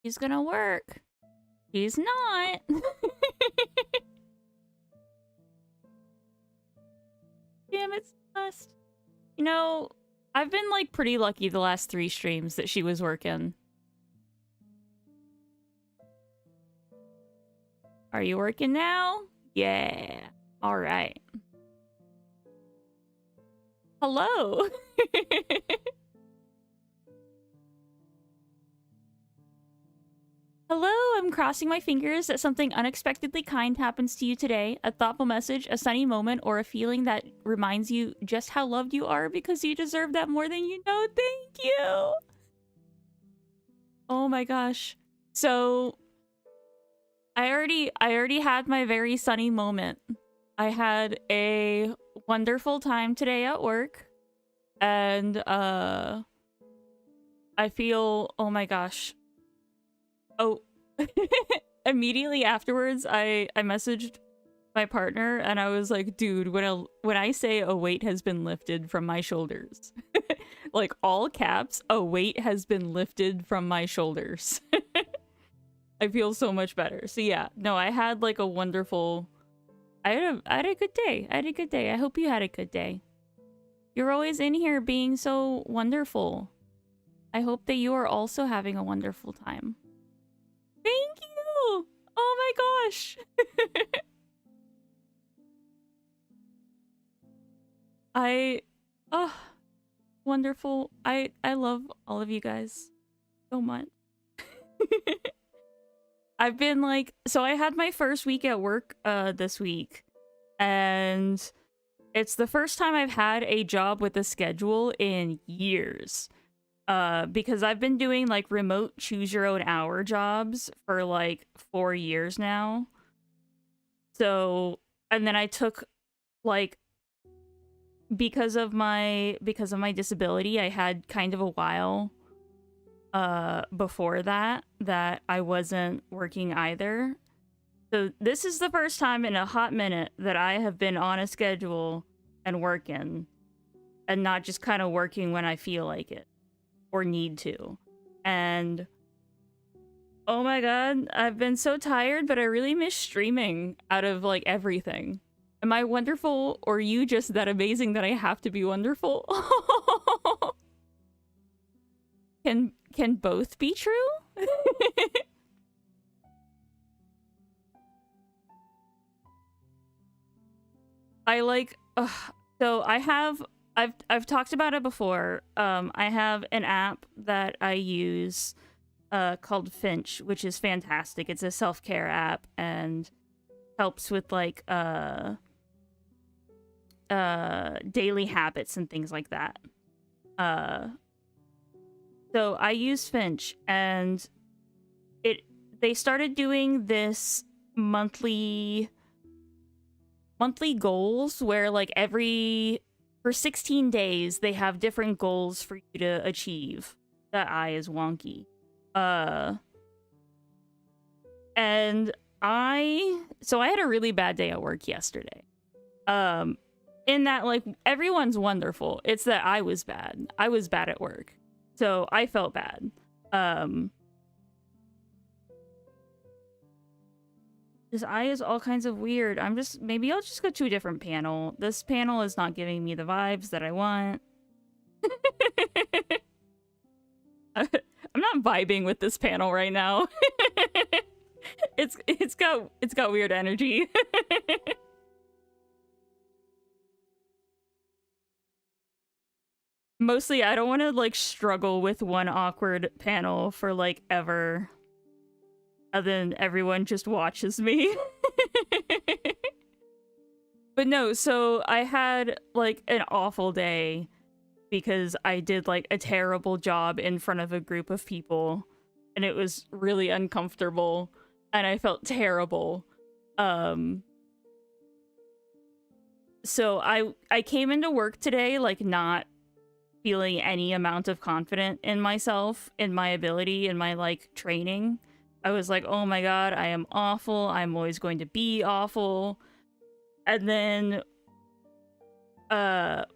He's gonna work. He's not. Damn it, Celeste. You know, I've been like pretty lucky the last 3 streams that she was working. Are you working now? Yeah. All right. Hello. Hello, I'm crossing my fingers that something unexpectedly kind happens to you today. A thoughtful message, a sunny moment, or a feeling that reminds you just how loved you are because you deserve that more than you know. Thank you! Oh my gosh. So, I already had my very sunny moment. I had a wonderful time today at work. And, I feel... Oh my gosh. Oh, immediately afterwards, I messaged my partner and I was like, dude, when I say a weight has been lifted from my shoulders, like all caps, a weight has been lifted from my shoulders. I feel so much better. So yeah, no, I had like a wonderful, I had a good day. I had a good day. I hope you had a good day. You're always in here being so wonderful. I hope that you are also having a wonderful time. Thank you! Oh my gosh! Oh, wonderful. I love all of you guys so much. I've been like, so I had my first week at work this week, and it's the first time I've had a job with a schedule in years. Because I've been doing like remote choose your own hour jobs for like 4 years now. So, and then I took like, because of my disability, I had kind of a while before that I wasn't working either. So this is the first time in a hot minute that I have been on a schedule and working, and not just kind of working when I feel like it or need to. And oh my god, I've been so tired, but I really miss streaming out of like everything. Am I wonderful, or are you just that amazing that I have to be wonderful? Can both be true? I like so I've talked about it before. I have an app that I use called Finch, which is fantastic. It's a self-care app and helps with like daily habits and things like that. So I use Finch, and they started doing this monthly goals where like for 16 days they have different goals for you to achieve. That eye is wonky. And I had a really bad day at work yesterday. In that like everyone's wonderful. It's that I was bad. I was bad at work. So I felt bad. This eye is all kinds of weird. Maybe I'll just go to a different panel. This panel is not giving me the vibes that I want. I'm not vibing with this panel right now. It's got weird energy. Mostly, I don't want to like struggle with one awkward panel for like ever. And then everyone just watches me. But no, so I had like an awful day because I did like a terrible job in front of a group of people, and it was really uncomfortable and I felt terrible. So I came into work today like not feeling any amount of confidence in myself, in my ability, in my like training. I was like, oh my god, I am awful. I'm always going to be awful. And then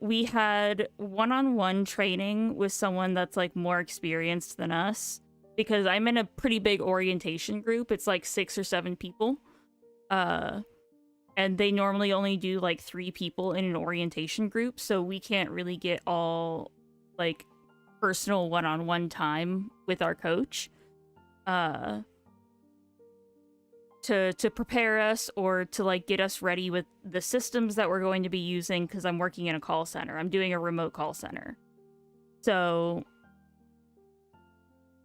we had one-on-one training with someone that's like more experienced than us, because I'm in a pretty big orientation group. It's like 6 or 7 people. And they normally only do like 3 people in an orientation group, so we can't really get all like personal one-on-one time with our coach to prepare us or to like get us ready with the systems that we're going to be using, because I'm working in a call center. I'm doing a remote call center. So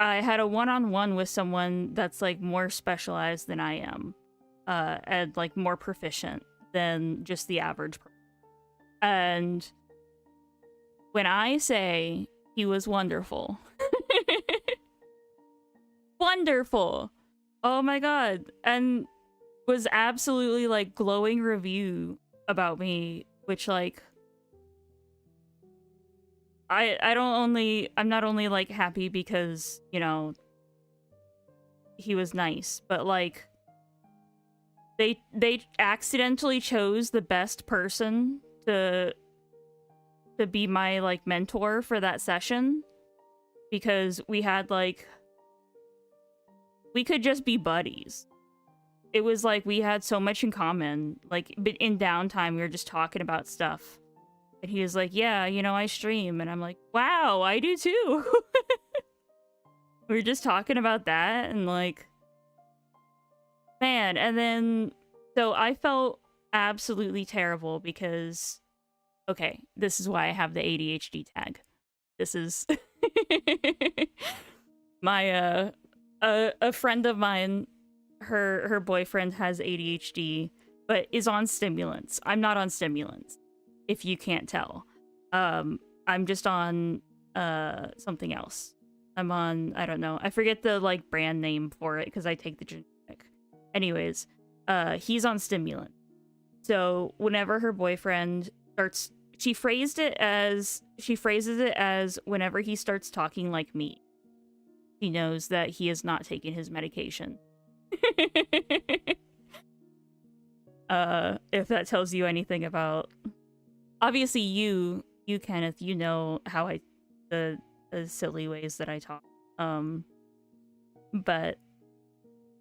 I had a one-on-one with someone that's like more specialized than I am. And like more proficient than just the average person. And when I say he was wonderful, wonderful, oh my god, and was absolutely like glowing review about me, which like I'm not only like happy because, you know, he was nice, but like they accidentally chose the best person to be my like mentor for that session, because we had like we could just be buddies. It was like we had so much in common. Like, but in downtime we were just talking about stuff, and he was like, yeah, you know, I stream, and I'm like, wow, I do too. We were just talking about that, and like, man, and then, so I felt absolutely terrible because, okay, this is why I have the ADHD tag. This is my, a friend of mine, her boyfriend has ADHD, but is on stimulants. I'm not on stimulants, if you can't tell. I'm just on, something else. I'm on, I don't know, I forget the, like, brand name for it, because I take the generic. Anyways, he's on stimulant. So whenever her boyfriend starts, she phrases it as whenever he starts talking like me. he knows that he is not taking his medication. If that tells you anything about... Obviously, you Kenneth, you know how the silly ways that I talk. But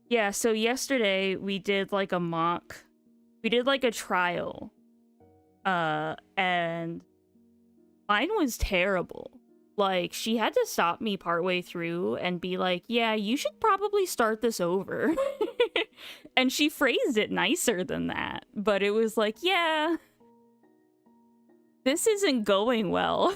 yeah, so yesterday we did like a mock, we did like a trial, and mine was terrible. Like, she had to stop me partway through and be like, yeah, you should probably start this over. And she phrased it nicer than that, but it was like, yeah, this isn't going well.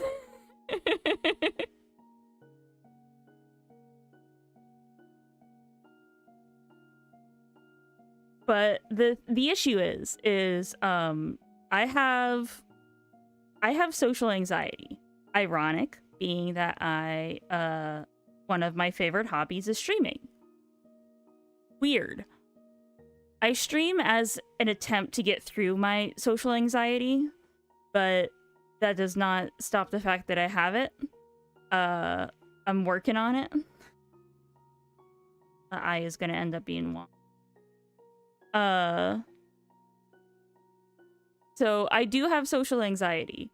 But the issue is I have social anxiety. Ironic, being that one of my favorite hobbies is streaming. Weird. I stream as an attempt to get through my social anxiety, but that does not stop the fact that I have it. I'm working on it. The I is gonna end up being one. So I do have social anxiety.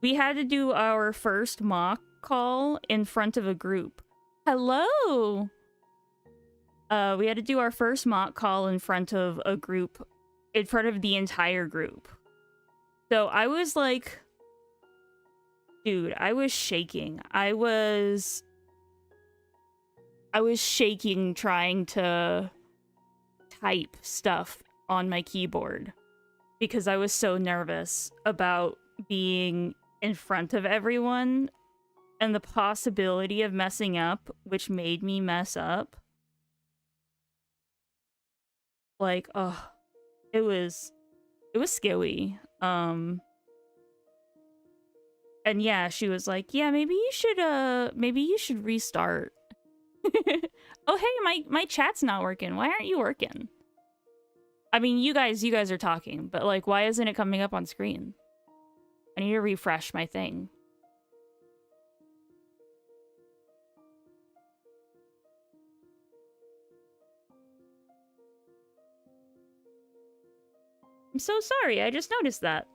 We had to do our first mock call in front of a group. Hello! We had to do our first mock call in front of a group, in front of the entire group. So I was like, dude, I was shaking. I was shaking trying to type stuff on my keyboard because I was so nervous about being in front of everyone and the possibility of messing up, which made me mess up. Like, oh, it was scary. And yeah, she was like, yeah, maybe you should restart. Oh, hey, my chat's not working. Why aren't you working? I mean, you guys are talking, but like, why isn't it coming up on screen? I need to refresh my thing. I'm so sorry, I just noticed that.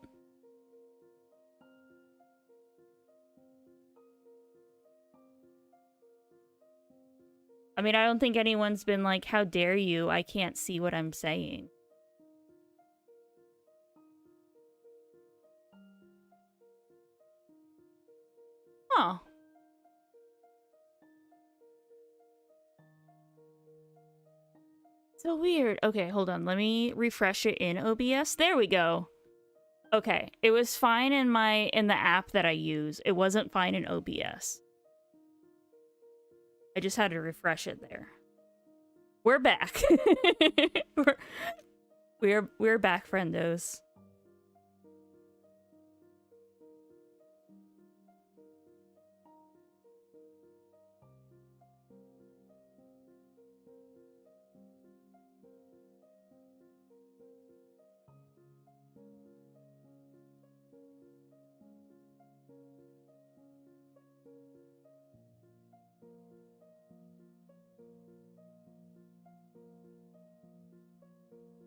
I mean, I don't think anyone's been like, how dare you, I can't see what I'm saying. Huh. So weird. Okay, hold on. Let me refresh it in OBS. There we go. Okay, it was fine in the app that I use. It wasn't fine in OBS. I just had to refresh it there. We're back. we're back, friendos.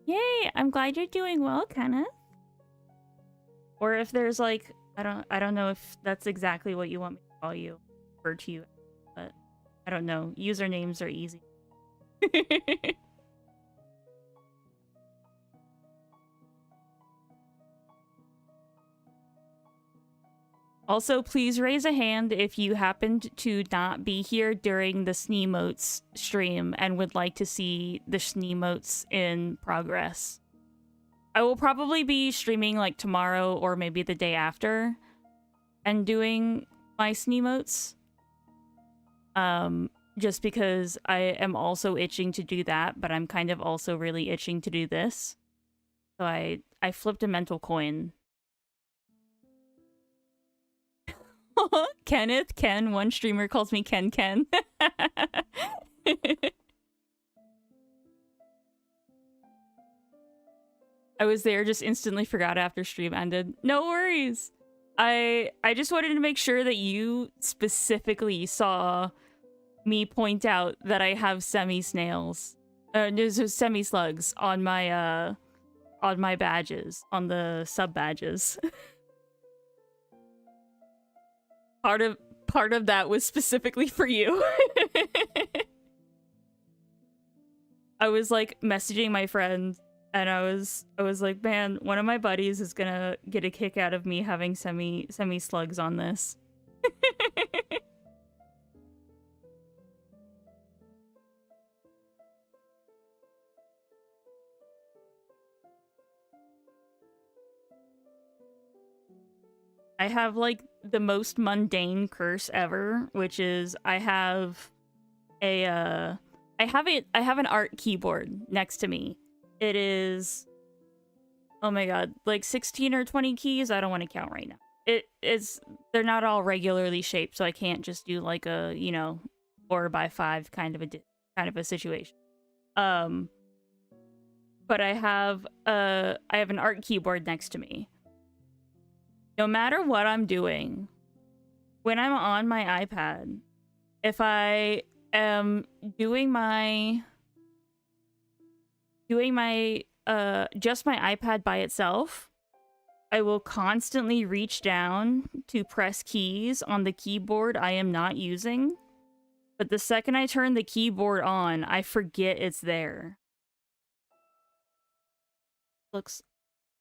Yay! I'm glad you're doing well, Kenneth. Or if there's like, I don't know if that's exactly what you want me to call you, refer to you, but I don't know. Usernames are easy. Also, please raise a hand if you happened to not be here during the Sneemotes stream and would like to see the Sneemotes in progress. I will probably be streaming like tomorrow or maybe the day after and doing my Sneemotes. Just because I am also itching to do that, but I'm kind of also really itching to do this. So I flipped a mental coin. Kenneth, Ken, one streamer calls me Ken. I was there, just instantly forgot after stream ended. No worries. I just wanted to make sure that you specifically saw me point out that I have semi-snails, there's semi-slugs on my badges, on the sub-badges. Part of that was specifically for you. I was like messaging my friend and I was like, man, one of my buddies is gonna get a kick out of me having semi-slugs on this. I have like the most mundane curse ever, which is I have a I have an art keyboard next to me. It is, oh my god, like 16 or 20 keys. I don't want to count right now. They're not all regularly shaped, so I can't just do like a, 4x5 kind of a situation. But I have an art keyboard next to me. No matter what I'm doing, when I'm on my iPad, if I am doing my just my iPad by itself, I will constantly reach down to press keys on the keyboard I am not using. But the second I turn the keyboard on, I forget it's there.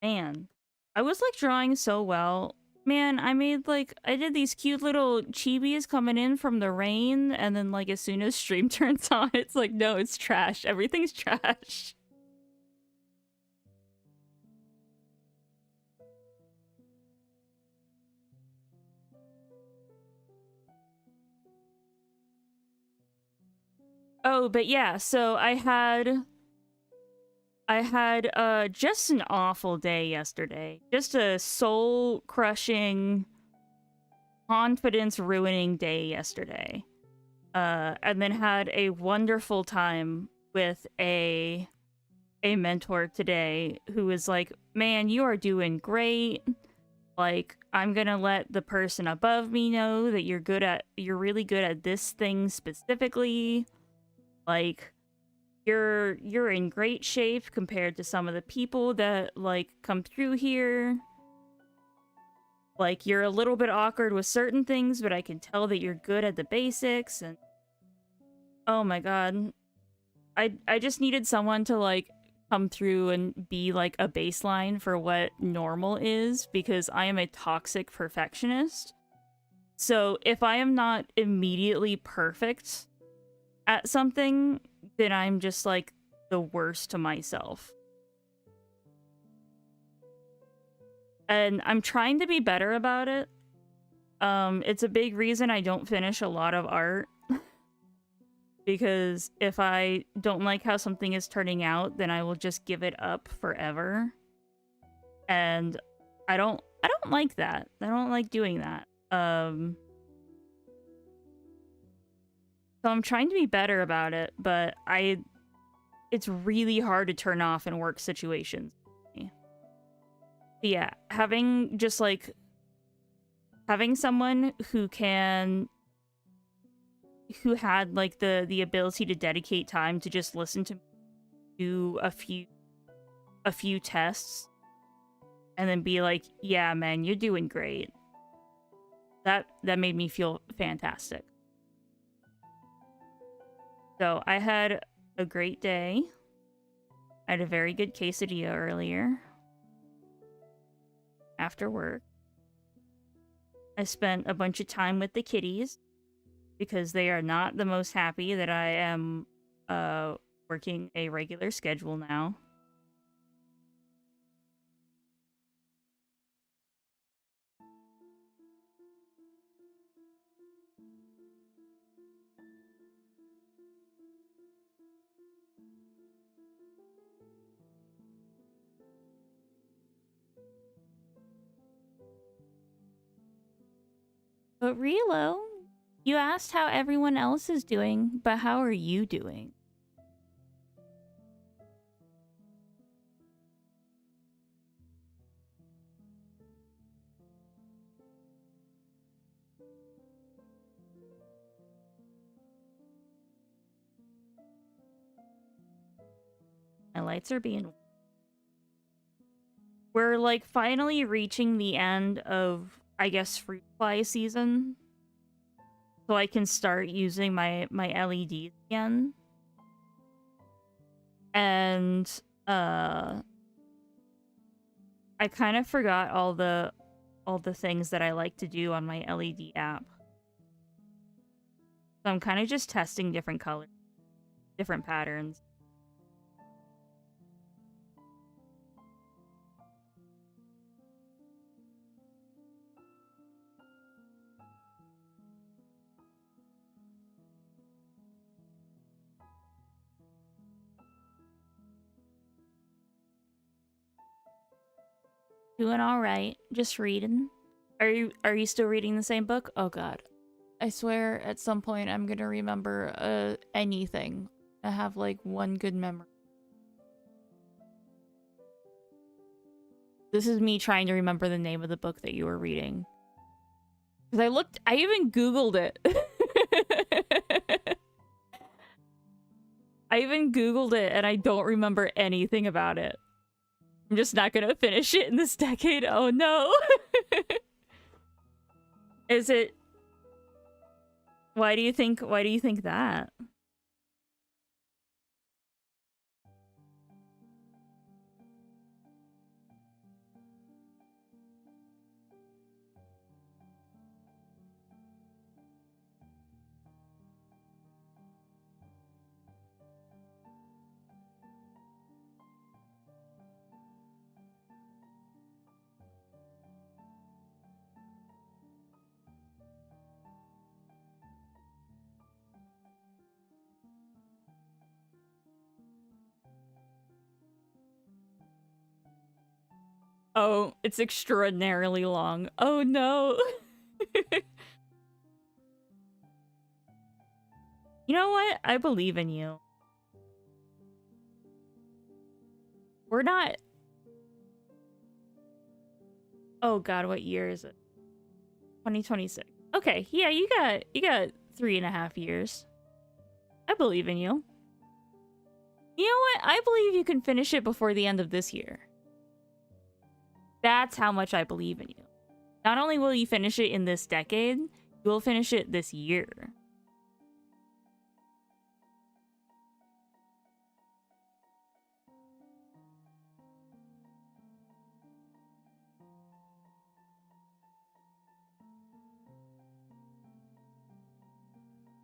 Man, I was like drawing so well. Man, I did these cute little chibis coming in from the rain, and then like as soon as stream turns on, it's like, no, it's trash. Everything's trash. Oh, but yeah, so I had just an awful day yesterday. Just a soul-crushing, confidence-ruining day yesterday. And then had a wonderful time with a mentor today who was like, man, you are doing great. Like, I'm gonna let the person above me know that you're really good at this thing specifically. Like, you're in great shape compared to some of the people that like come through here. Like, you're a little bit awkward with certain things, but I can tell that you're good at the basics. And oh my god, I just needed someone to like come through and be like a baseline for what normal is, because I am a toxic perfectionist. So if I am not immediately perfect at something, then I'm just like the worst to myself. And I'm trying to be better about it. It's a big reason I don't finish a lot of art. Because if I don't like how something is turning out, then I will just give it up forever. And I don't like that. I don't like doing that. So I'm trying to be better about it, but it's really hard to turn off in work situations. But yeah, having someone who had like the ability to dedicate time to just listen to me do a few tests and then be like, yeah, man, you're doing great. That made me feel fantastic. So I had a great day. I had a very good quesadilla earlier after work. I spent a bunch of time with the kitties because they are not the most happy that I am working a regular schedule now. But Relo, you asked how everyone else is doing, but how are you doing? lights are being... We're, like, finally reaching the end of, I guess, fruit fly season. So I can start using my LEDs again. And, I kind of forgot all the things that I like to do on my LED app. So I'm kind of just testing different colors, different patterns. Doing all right. Just reading. Are you still reading the same book? Oh god. I swear at some point I'm gonna remember anything. I have like one good memory. This is me trying to remember the name of the book that you were reading. Because I even Googled it. I even Googled it and I don't remember anything about it. I'm just not gonna finish it in this decade. Oh no. Is it... Why do you think that? Oh, it's extraordinarily long. Oh no. You know what? I believe in you. We're not... Oh god, what year is it? 2026. Okay, yeah, you got 3.5 years. I believe in you. You know what? I believe you can finish it before the end of this year. That's how much I believe in you. Not only will you finish it in this decade, you will finish it this year.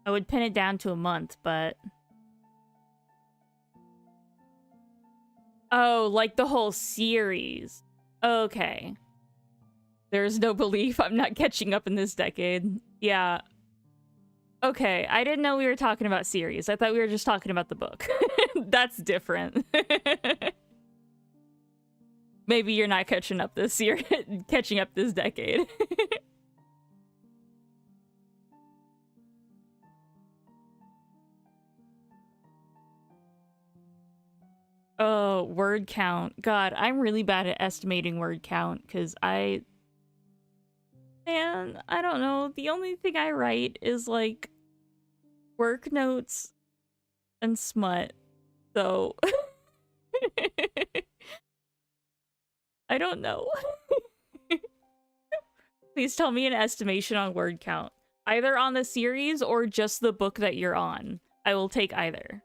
I would pin it down to a month, but... Oh, like the whole series. Okay. There's no belief I'm not catching up in this decade. Yeah. Okay, I didn't know we were talking about series. I thought we were just talking about the book. That's different. Maybe you're not catching up this year, catching up this decade. Oh, word count. God, I'm really bad at estimating word count because man, I don't know. The only thing I write is like work notes and smut. So I don't know. Please tell me an estimation on word count. Either on the series or just the book that you're on. I will take either.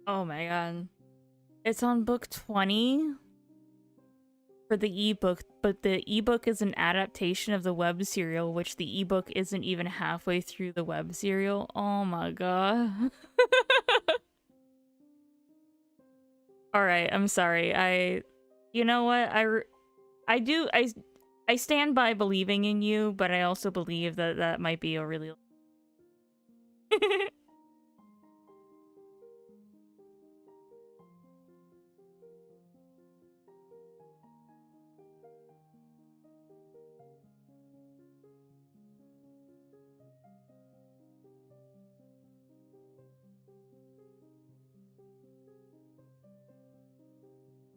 Oh my god. It's on book 20 for the ebook, but the ebook is an adaptation of the web serial, which the ebook isn't even halfway through the web serial. Oh my god. Alright, I'm sorry. You know what? I stand by believing in you, but I also believe that that might be a really...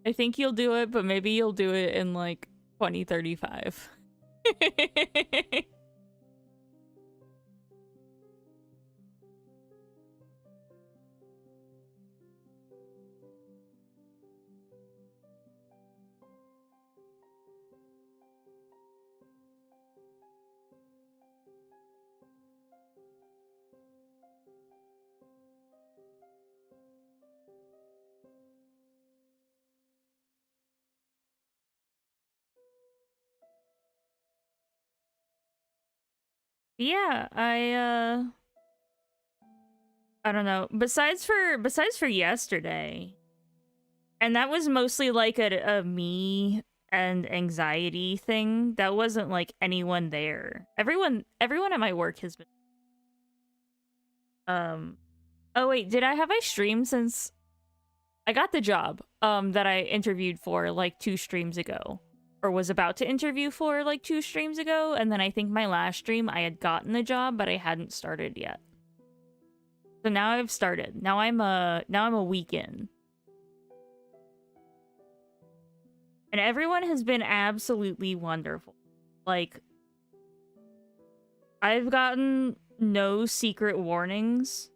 I think you'll do it, but maybe you'll do it in, like, 2035. Yeah, I don't know. Besides for yesterday, and that was mostly like a me and anxiety thing. That wasn't like anyone there. Everyone at my work has been oh wait, have I streamed since I got the job that I interviewed for like 2 streams ago, or was about to interview for like 2 streams ago, and then I think my last stream I had gotten the job but I hadn't started yet. So now I've started. Now I'm a week in. And everyone has been absolutely wonderful. Like, I've gotten no secret warnings.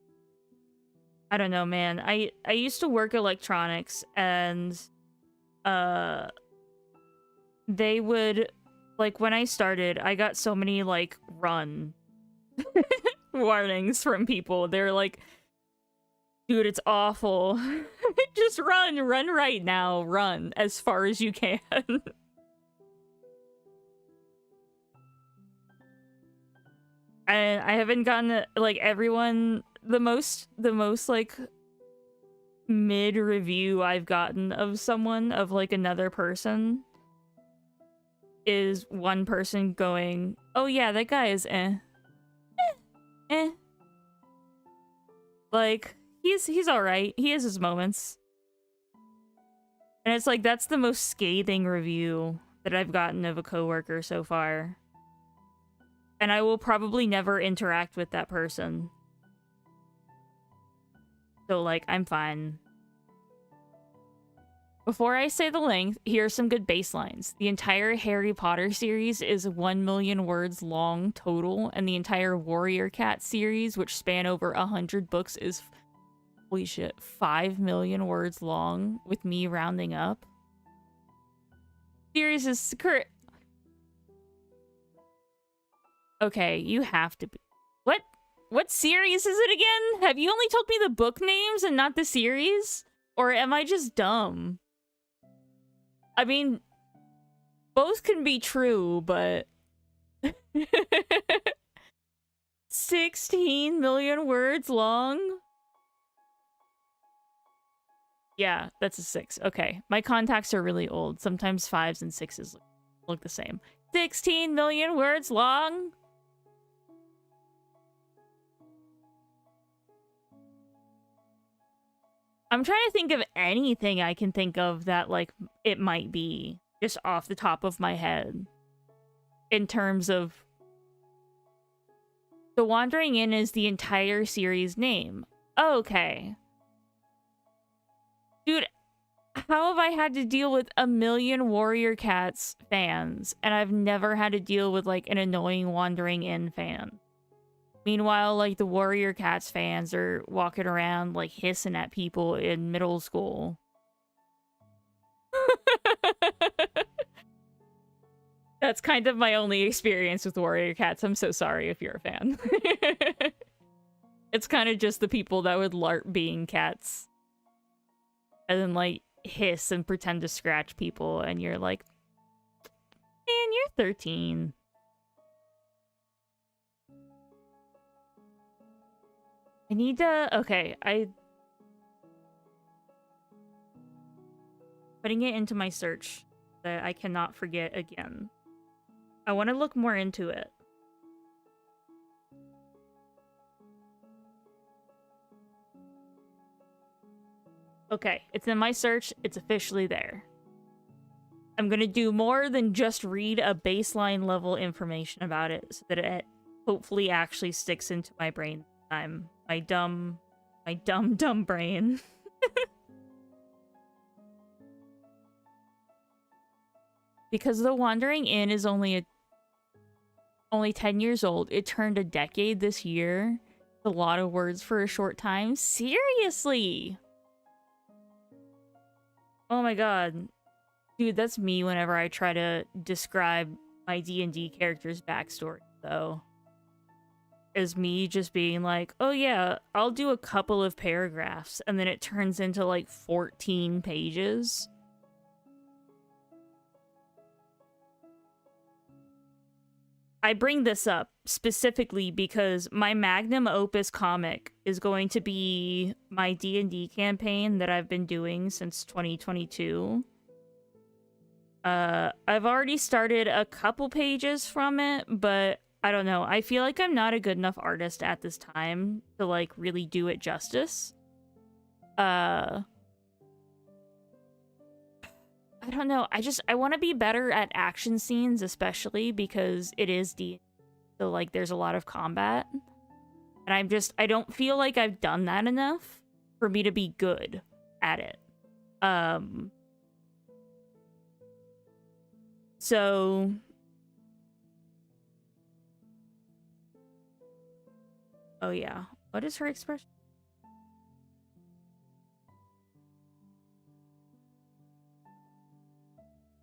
I don't know, man. I used to work electronics, and they would, like, when I started, I got so many like run warnings from people. They're like, dude, it's awful. Just run right now, run as far as you can. And I haven't gotten like everyone, the most like mid review I've gotten of someone, of like another person, is one person going, oh yeah, that guy is like, he's alright. He has his moments. And it's like, that's the most scathing review that I've gotten of a coworker so far. And I will probably never interact with that person. So, like, I'm fine. Before I say the length, here are some good baselines. The entire Harry Potter series is 1 million words long total, and the entire Warrior Cat series, which span over 100 books, is, holy shit, 5 million words long, with me rounding up. Series is correct. Okay, you have to be... What series is it again? Have you only told me the book names and not the series? Or am I just dumb? I mean, both can be true, but... 16 million words long? Yeah, that's a 6. Okay, my contacts are really old. Sometimes 5s and 6s look the same. 16 million words long? I'm trying to think of anything I can think of that, like, it might be, just off the top of my head. In terms of... The Wandering Inn is the entire series name. Okay. Dude, how have I had to deal with 1 million Warrior Cats fans, and I've never had to deal with, like, an annoying Wandering Inn fan? Meanwhile, like, the Warrior Cats fans are walking around, like, hissing at people in middle school. That's kind of my only experience with Warrior Cats. I'm so sorry if you're a fan. It's kind of just the people that would LARP being cats. and then like hiss and pretend to scratch people, and you're like, man, you're 13. I need to... Okay, putting it into my search that I cannot forget again. I want to look more into it. Okay, it's in my search. It's officially there. I'm gonna do more than just read a baseline level information about it so that it hopefully actually sticks into my brain. My dumb brain. Because The Wandering Inn is only 10 years old. It turned a decade this year. A lot of words for a short time. Seriously! Oh my god. Dude, that's me whenever I try to describe my D&D character's backstory, though. Is me just being like, oh yeah, I'll do a couple of paragraphs, and then it turns into like 14 pages. I bring this up specifically because my magnum opus comic is going to be my D&D campaign that I've been doing since 2022. I've already started a couple pages from it, but I don't know. I feel like I'm not a good enough artist at this time to like really do it justice. I don't know. I want to be better at action scenes, especially because it is D. So like there's a lot of combat. And I don't feel like I've done that enough for me to be good at it. So oh yeah. What is her expression?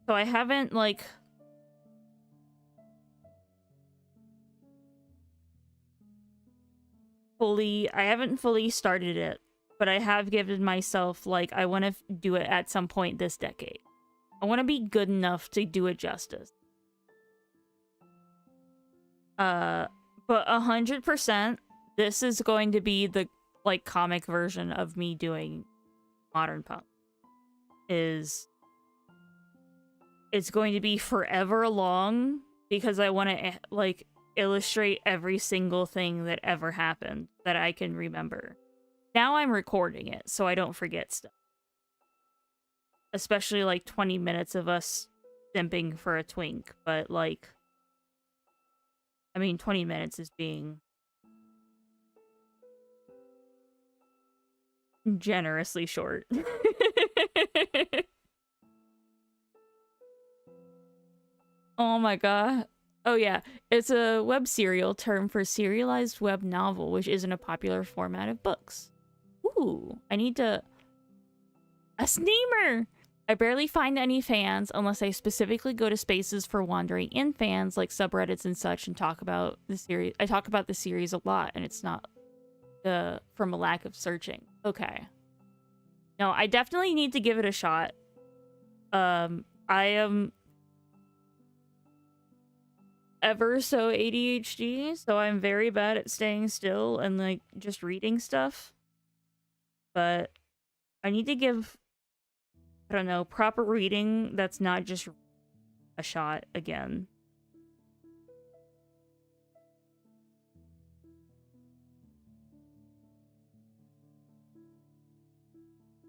So I haven't like I haven't fully started it, but I have given myself like I want to do it at some point this decade. I want to be good enough to do it justice. But 100%, this is going to be the like comic version of me doing Modern Punk. It's going to be forever long because I want to like illustrate every single thing that ever happened that I can remember. Now I'm recording it so I don't forget stuff. Especially like 20 minutes of us simping for a twink, but like I mean 20 minutes is being generously short. Oh my god. Oh yeah, it's a web serial term for serialized web novel, which isn't a popular format of books. Ooh, I need to... A Sneamer! I barely find any fans unless I specifically go to spaces for Wandering Inn fans, like subreddits and such, and talk about the series. I talk about the series a lot, and it's not from a lack of searching. Okay. No, I definitely need to give it a shot. I am ever so ADHD, so I'm very bad at staying still and like just reading stuff. But I need to give, I don't know, proper reading that's not just a shot again.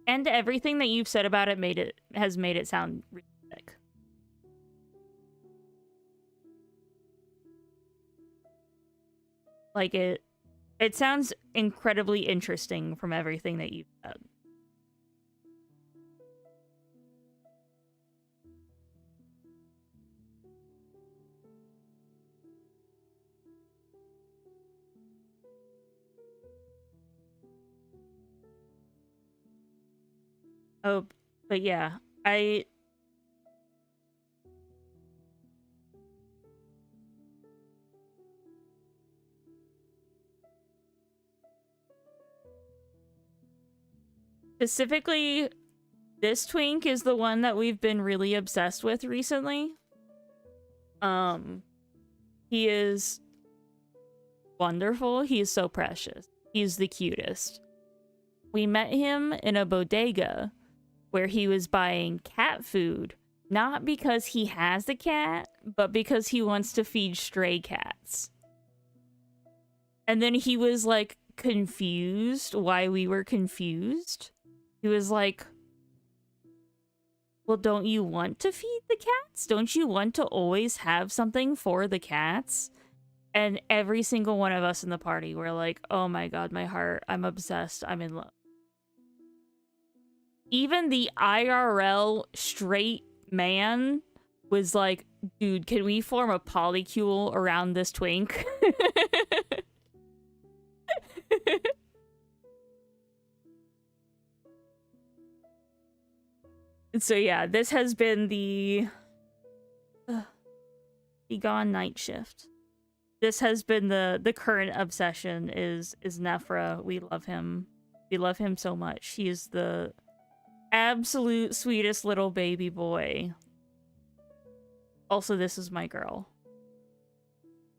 And everything that you've said about it has made it sound realistic. Like it sounds incredibly interesting from everything that you've said. Oh, but yeah, specifically This twink is the one that we've been really obsessed with recently. He is wonderful. He is so precious. He's the cutest. We met him in a bodega where he was buying cat food, not because he has a cat, but because he wants to feed stray cats. And then he was like confused why we were confused. He was like, well, don't you want to feed the cats? Don't you want to always have something for the cats? And every single one of us in the party were like, oh my god, my heart, I'm obsessed, I'm in love. Even the IRL straight man was like, dude, can we form a polycule around this twink? So yeah, this has been the Gone night shift. This has been the current obsession is Nephra. We love him. We love him so much. He is the absolute sweetest little baby boy. Also, this is my girl.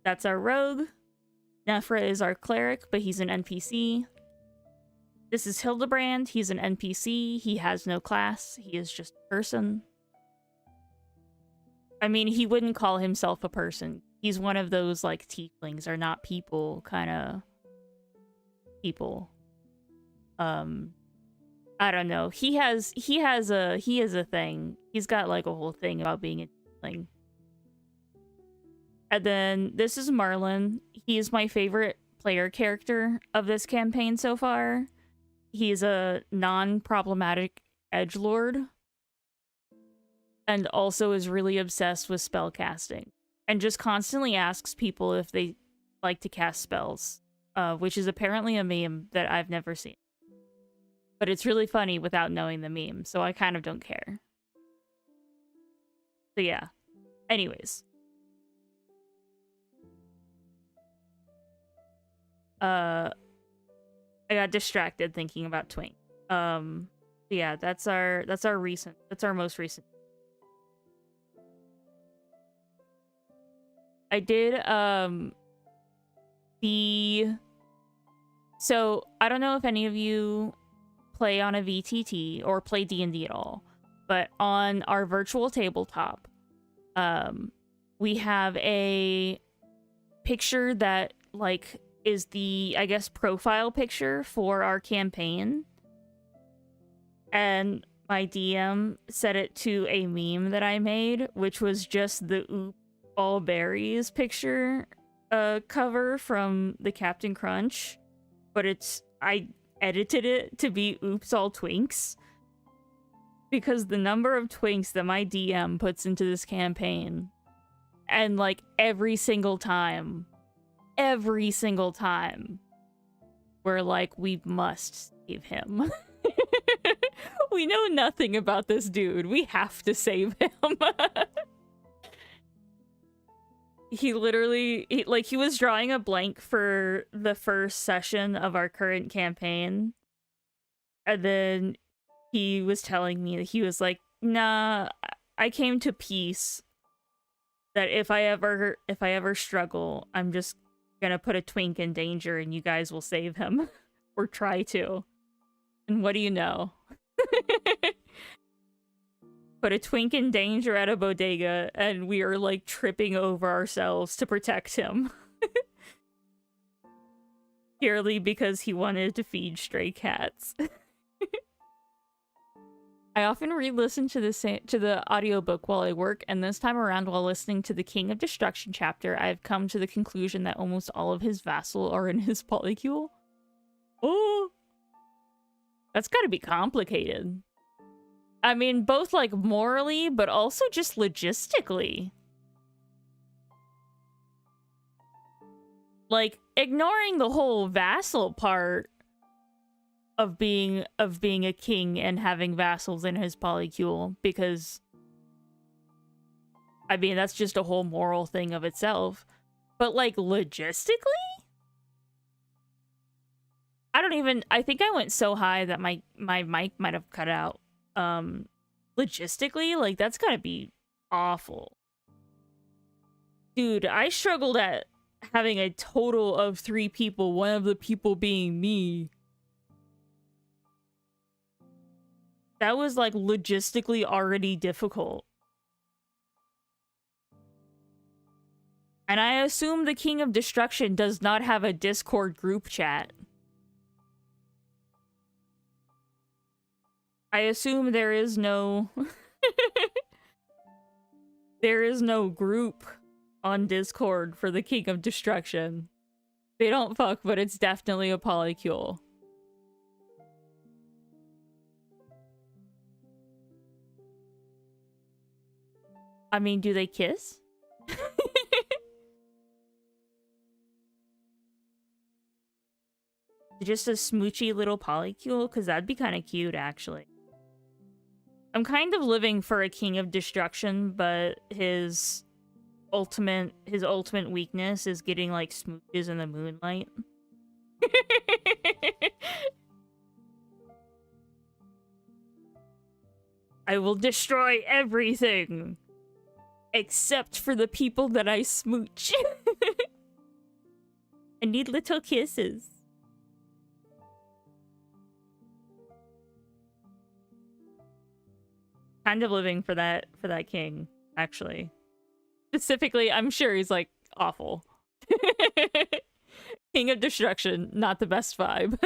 That's our rogue. Nephra is our cleric, but he's an NPC. This is Hildebrand. He's an NPC. He has no class. He is just a person. I mean, he wouldn't call himself a person. He's one of those, like, tieflings are not people kind of people. I don't know. He is a thing. He's got, like, a whole thing about being a tiefling. And then this is Marlin. He is my favorite player character of this campaign so far. He's a non-problematic edgelord. And also is really obsessed with spell casting. And just constantly asks people if they like to cast spells. Which is apparently a meme that I've never seen. But it's really funny without knowing the meme, so I kind of don't care. So yeah. Anyways. I got distracted thinking about Twink. Yeah, that's our most recent. I did, so I don't know if any of you play on a VTT or play D&D at all, but on our virtual tabletop, we have a picture that, like, is the, I guess, profile picture for our campaign. And my DM set it to a meme that I made, which was just the Oop All Berries picture cover from the Captain Crunch. But I edited it to be Oops All Twinks. Because the number of twinks that my DM puts into this campaign, and like every single time, we're like, we must save him. We know nothing about this dude. We have to save him. He literally, he was drawing a blank for the first session of our current campaign. And then he was telling me that he was like, nah, I came to peace that if I ever struggle, I'm just gonna put a twink in danger and you guys will save him. Or try to. And what do you know? Put a twink in danger at a bodega and we are like tripping over ourselves to protect him. Purely because he wanted to feed stray cats. I often re-listen to the audiobook while I work, and this time around while listening to the King of Destruction chapter, I've come to the conclusion that almost all of his vassals are in his polycule. Oh! That's gotta be complicated. I mean, both, like, morally, but also just logistically. Like, ignoring the whole vassal part of being a king and having vassals in his polycule, because I mean, that's just a whole moral thing of itself. But, like, logistically? I think I went so high that my mic might have cut out. logistically, like, that's gotta be awful. Dude, I struggled at having a total of 3 people, one of the people being me. That was, like, logistically already difficult. And I assume the King of Destruction does not have a Discord group chat. I assume there is no... there is no group on Discord for the King of Destruction. They don't fuck, but it's definitely a polycule. I mean, do they kiss? Just a smoochy little polycule? Because that'd be kind of cute, actually. I'm kind of living for a King of Destruction, but his ultimate weakness is getting, like, smooches in the moonlight. I will destroy everything! Except for the people that I smooch. I need little kisses. Kind of living for that king, actually. Specifically, I'm sure he's, like, awful. King of Destruction, not the best vibe.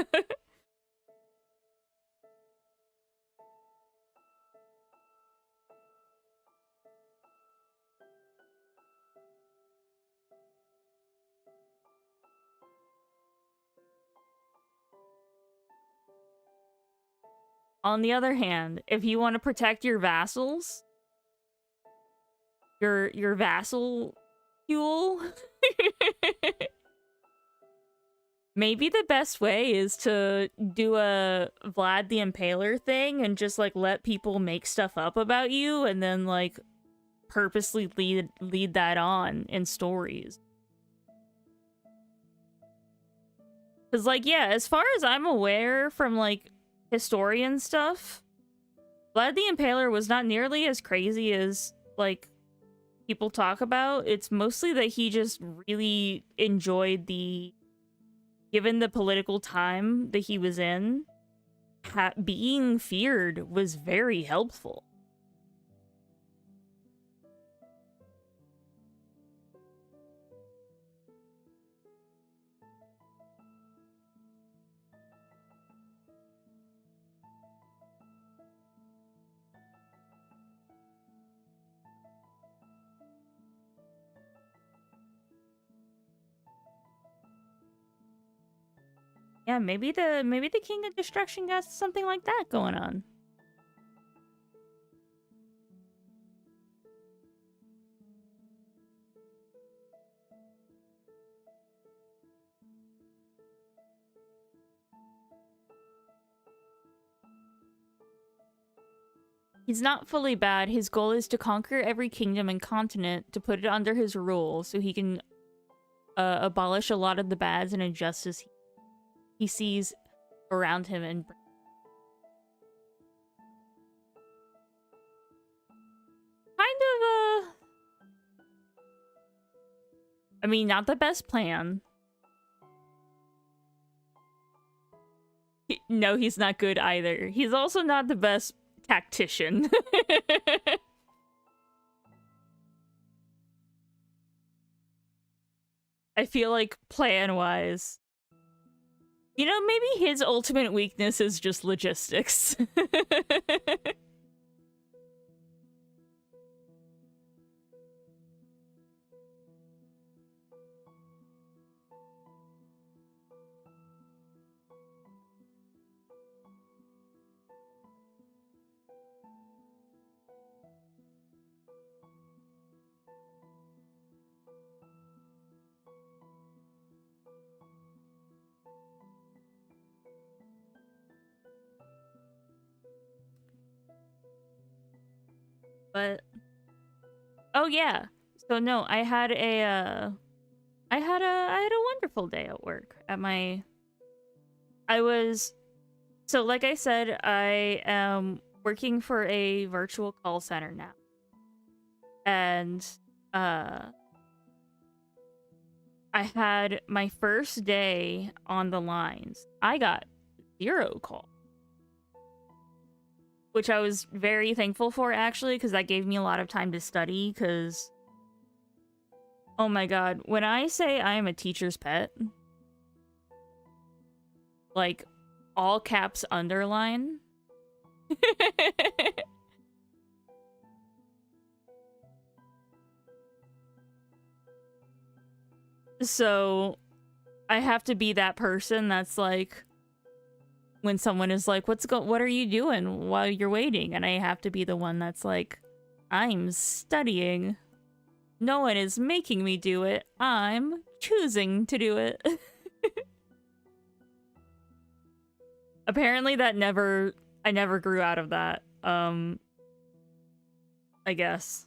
On the other hand, if you want to protect your vassals, your vassal fuel, maybe the best way is to do a Vlad the Impaler thing and just, like, let people make stuff up about you and then, like, purposely lead that on in stories. Because, like, yeah, as far as I'm aware from, like, historian stuff, Vlad the Impaler was not nearly as crazy as, like, people talk about. It's mostly that he just really enjoyed given the political time that he was in, being feared was very helpful. Yeah, maybe the King of Destruction got something like that going on. He's not fully bad. His goal is to conquer every kingdom and continent to put it under his rule so he can abolish a lot of the bads and injustice he sees around him and kind of I mean, not the best plan. No, he's not good either. He's also not the best tactician. I feel like plan-wise, you know, maybe his ultimate weakness is just logistics. But oh yeah, so no, I had a wonderful day at work. So like I said, I am working for a virtual call center now. And I had my first day on the lines. I got 0 calls, which I was very thankful for, actually, because that gave me a lot of time to study, because oh my god, when I say I am a teacher's pet, like, all caps underline. So, I have to be that person that's like, when someone is like, what are you doing while you're waiting? And I have to be the one that's like, I'm studying. No one is making me do it. I'm choosing to do it. Apparently I never grew out of that. I guess.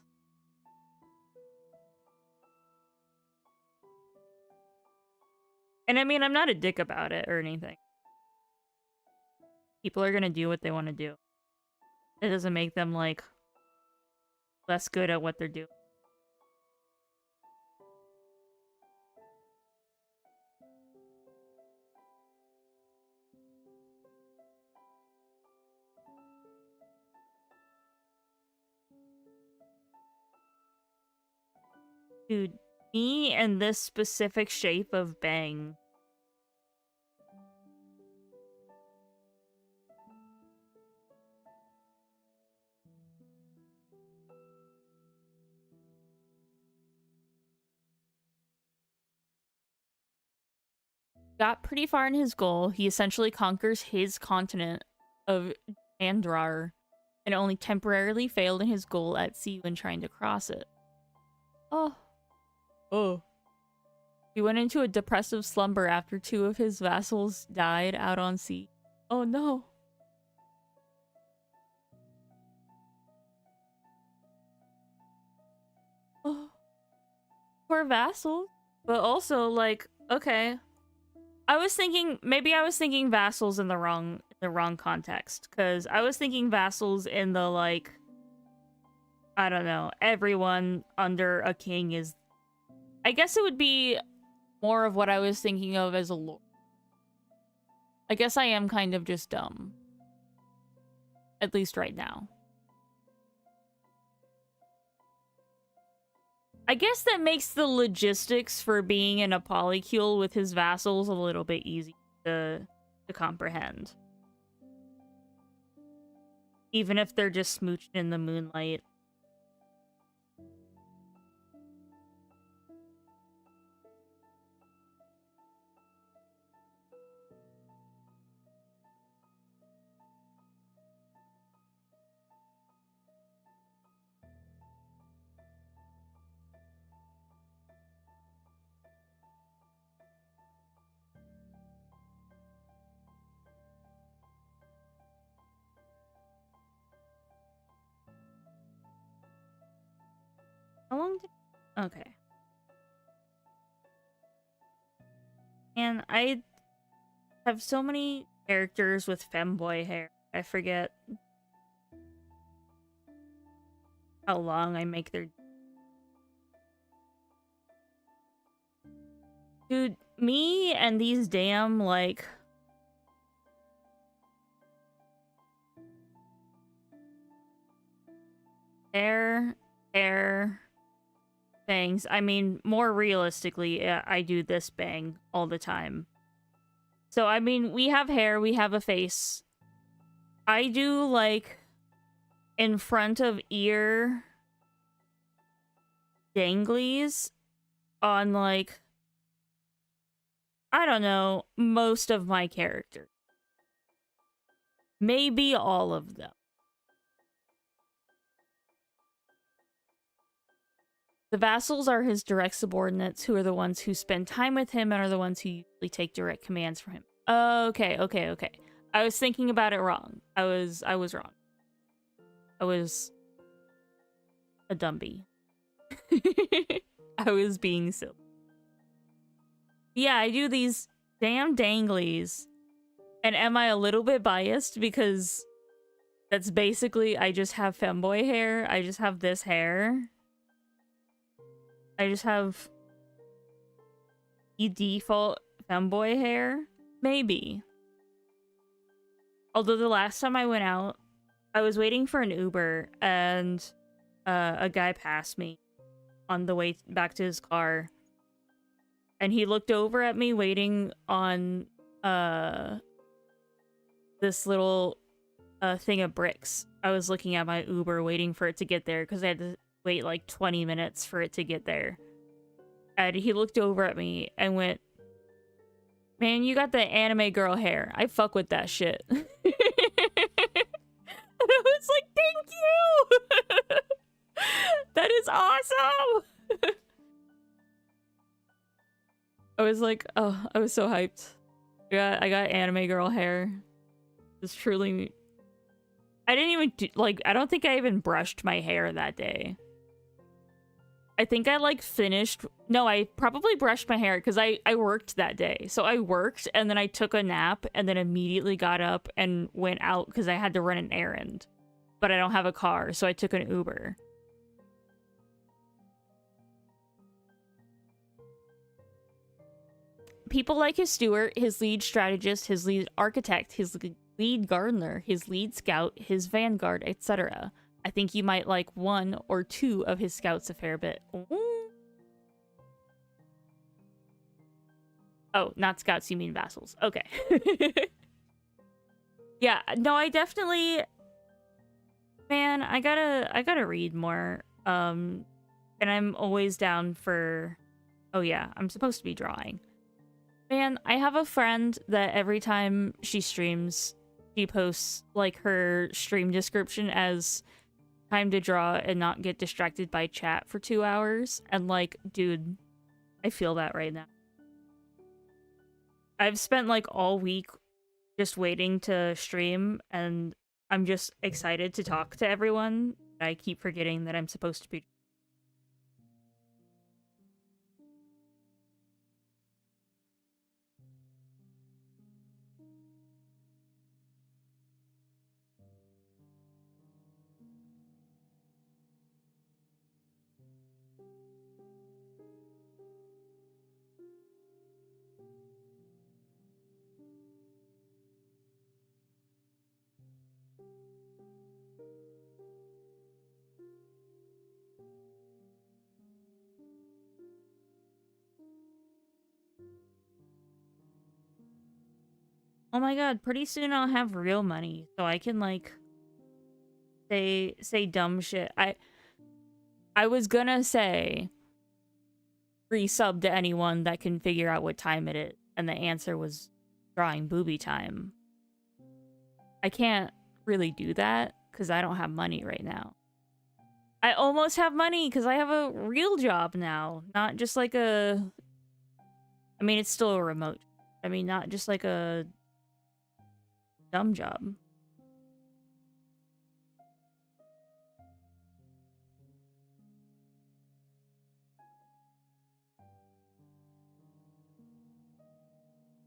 And I mean, I'm not a dick about it or anything. People are gonna do what they want to do. It doesn't make them, like, less good at what they're doing. Dude, me and this specific shape of bang. Got pretty far in his goal. He essentially conquers his continent of Andrar, and only temporarily failed in his goal at sea when trying to cross it. Oh. Oh. He went into a depressive slumber after 2 of his vassals died out on sea. Oh no. Oh. Poor vassals. But also, like, okay. Maybe I was thinking vassals in the wrong context. Because I was thinking vassals in the, like, I don't know, everyone under a king is... I guess it would be more of what I was thinking of as a lord. I guess I am kind of just dumb. At least right now. I guess that makes the logistics for being in a polycule with his vassals a little bit easy to comprehend. Even if they're just smooching in the moonlight. How long did... Okay. And I have so many characters with femboy hair. I forget how long I make their... Dude, me and these damn, like... hair things. I mean, more realistically, I do this bang all the time. So, I mean, we have hair, we have a face. I do, like, in front of ear danglies on, like, I don't know, most of my characters. Maybe all of them. The vassals are his direct subordinates, who are the ones who spend time with him and are the ones who usually take direct commands from him. Okay. I was thinking about it wrong. I was wrong. I was a dumbie. I was being silly. Yeah, I do these damn danglies. And am I a little bit biased because That's basically, I just have femboy hair. I just have this hair. I just have the default femboy hair. Maybe. Although the last time I went out, I was waiting for an Uber and a guy passed me on the way back to his car. And he looked over at me waiting on this little thing of bricks. I was looking at my Uber waiting for it to get there because I had to wait like 20 minutes for it to get there. And he looked over at me and went, "Man, you got the anime girl hair. I fuck with that shit." And I was like, "Thank you! That is awesome!" I was like, oh, I was so hyped. I got anime girl hair. It's truly... I didn't even do, like, I don't think I even brushed my hair that day. I think I, like, finished... No, I probably brushed my hair because I worked that day. So I worked, and then I took a nap, and then immediately got up and went out because I had to run an errand. But I don't have a car, so I took an Uber. People like his steward, his lead strategist, his lead architect, his lead gardener, his lead scout, his vanguard, etc. I think you might like one or two of his scouts a fair bit. Ooh. Oh, not scouts, you mean vassals. Okay. Yeah, no, I definitely... Man, I gotta read more. And I'm always down for... Oh yeah, I'm supposed to be drawing. Man, I have a friend that every time she streams, she posts, like, her stream description as time to draw and not get distracted by chat for 2 hours. And, like, dude, I feel that right now. I've spent, like, all week just waiting to stream, and I'm just excited to talk to everyone. I keep forgetting that I'm supposed to be... Oh my god, pretty soon I'll have real money, so I can, like, say dumb shit. I was gonna say resub to anyone that can figure out what time it is, and the answer was drawing booby time. I can't really do that because I don't have money right now. I almost have money because I have a real job now, not just like a... I mean, it's still a remote. I mean, not just like a dumb job.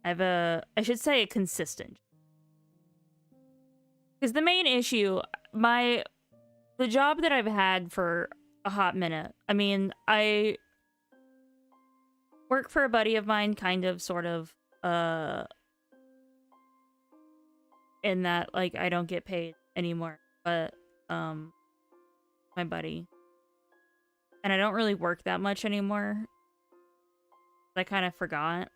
I should say a consistent. Because the main issue, the job that I've had for a hot minute, I mean, I work for a buddy of mine, kind of, sort of, in that, like, I don't get paid anymore, but, my buddy. And I don't really work that much anymore. I kind of forgot.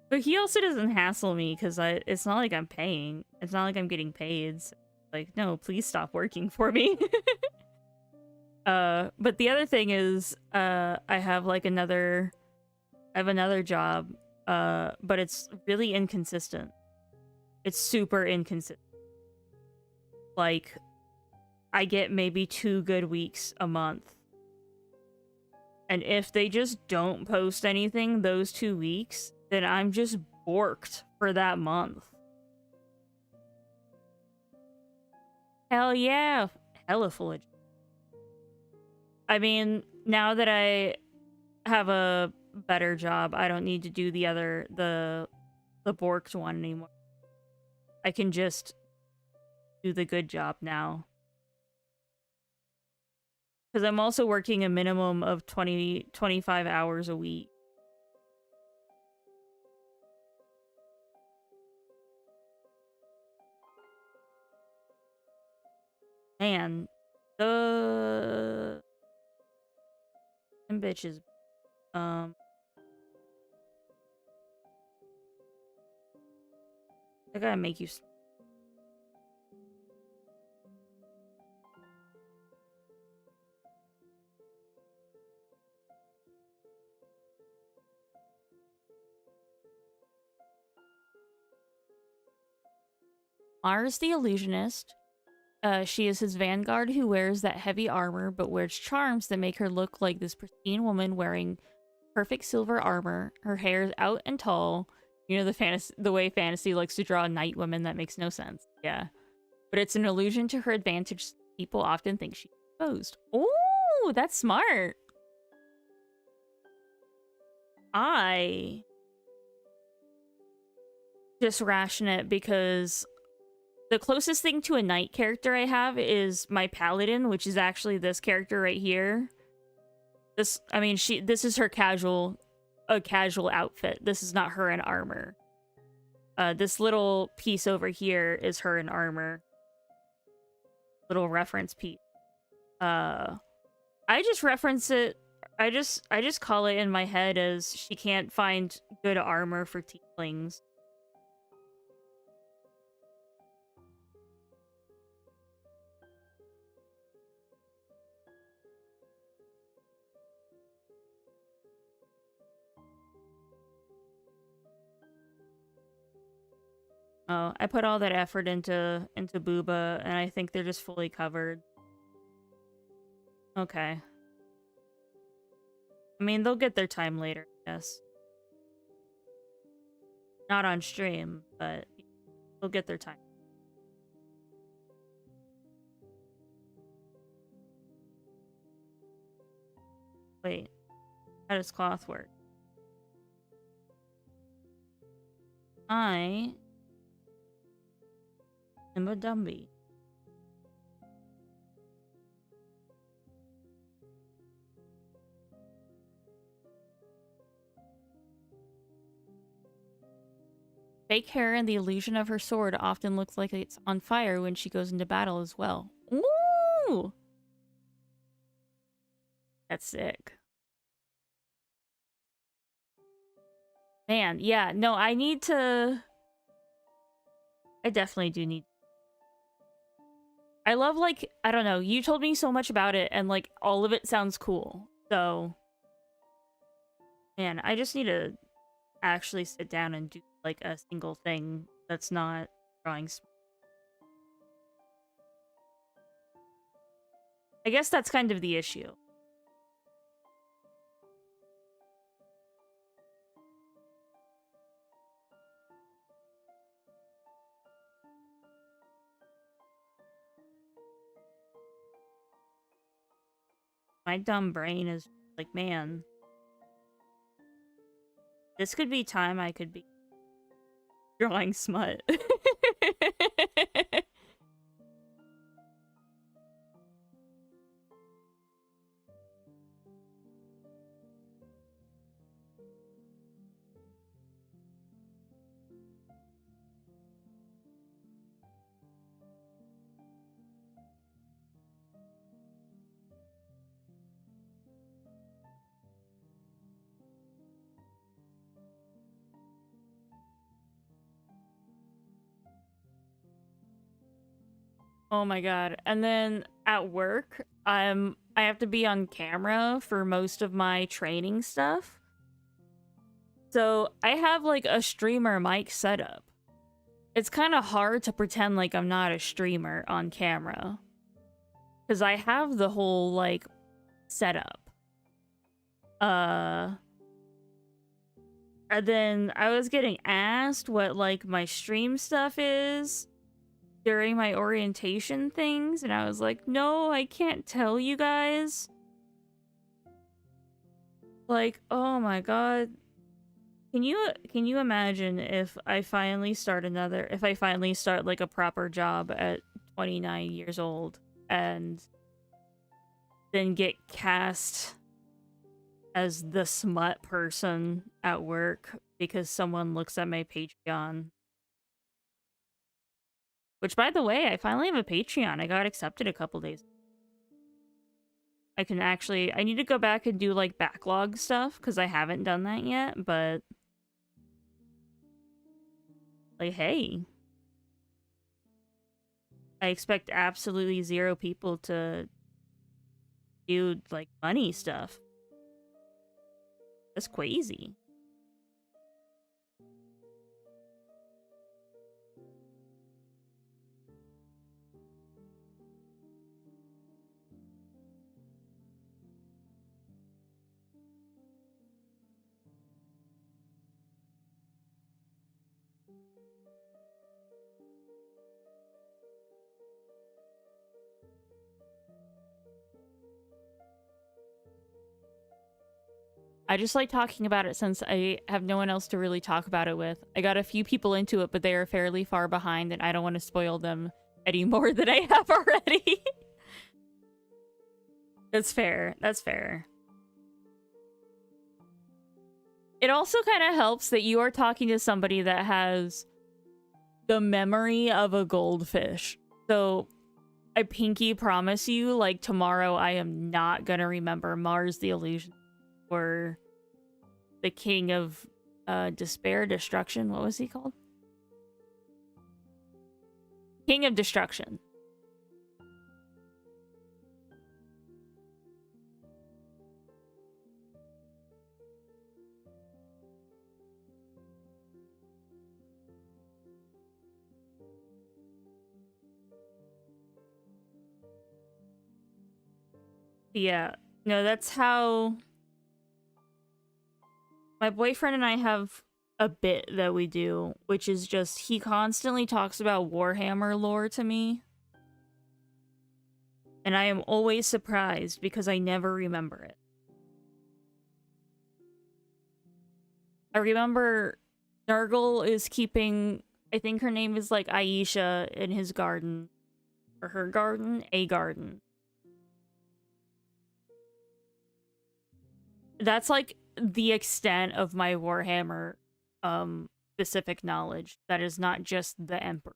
But he also doesn't hassle me because it's not like I'm paying. It's not like I'm getting paid. So, like, no, please stop working for me. But the other thing is, I have another job, but it's really inconsistent. It's super inconsistent. Like, I get maybe 2 good weeks a month. And if they just don't post anything those 2 weeks, then I'm just borked for that month. Hell yeah. Hella full of... I mean, now that I have a better job, I don't need to do the borked one anymore. I can just do the good job now. Because I'm also working a minimum of 25 hours a week. Man, the bitches. I gotta make you. Mars the Illusionist. She is his vanguard who wears that heavy armor, but wears charms that make her look like this pristine woman wearing perfect silver armor. Her hair is out and tall. You know, the way fantasy likes to draw night women, that makes no sense. Yeah. But it's an illusion to her advantage. People often think she's exposed. Oh, that's smart. I just ration it because the closest thing to a knight character I have is my paladin, which is actually this character right here. This is her casual outfit. This is not her in armor. This little piece over here is her in armor. Little reference piece. I just reference it. I just call it in my head as she can't find good armor for tieflings. Oh, I put all that effort into Booba, and I think they're just fully covered. Okay. I mean, they'll get their time later, yes. Not on stream, but they'll get their time. Wait, how does cloth work? I am a Dumby. Fake hair and the illusion of her sword often looks like it's on fire when she goes into battle as well. Ooh! That's sick. Man, yeah, no, I need to... I definitely do need... I love, like, I don't know, you told me so much about it, and, like, all of it sounds cool. So... Man, I just need to actually sit down and do, like, a single thing that's not drawing... I guess that's kind of the issue. My dumb brain is like, man, this could be time I could be drawing smut. Oh my god. And then at work, I have to be on camera for most of my training stuff. So I have like a streamer mic setup. It's kind of hard to pretend like I'm not a streamer on camera. Because I have the whole like setup. And then I was getting asked what like my stream stuff is during my orientation things, and I was like, no, I can't tell you guys. Like, oh my god. can you imagine if I finally start like a proper job at 29 years old and then get cast as the smut person at work because someone looks at my Patreon. Which, by the way, I finally have a Patreon. I got accepted a couple days. I need to go back and do, like, backlog stuff, because I haven't done that yet, but... Like, hey. I expect absolutely 0 people to do, like, money stuff. That's crazy. I just like talking about it since I have no one else to really talk about it with. I got a few people into it, but they are fairly far behind, and I don't want to spoil them any more than I have already. That's fair. That's fair. It also kind of helps that you are talking to somebody that has the memory of a goldfish. So I pinky promise you, like, tomorrow I am not gonna remember Mars the Illusion or the King of Despair, Destruction. What was he called? King of Destruction. Yeah. No, that's how... My boyfriend and I have a bit that we do, which is just he constantly talks about Warhammer lore to me. And I am always surprised because I never remember it. I remember Nurgle is keeping, I think her name is like Aisha, in his garden. Or her garden? A garden. That's like the extent of my Warhammer specific knowledge. That is not just the Emperor.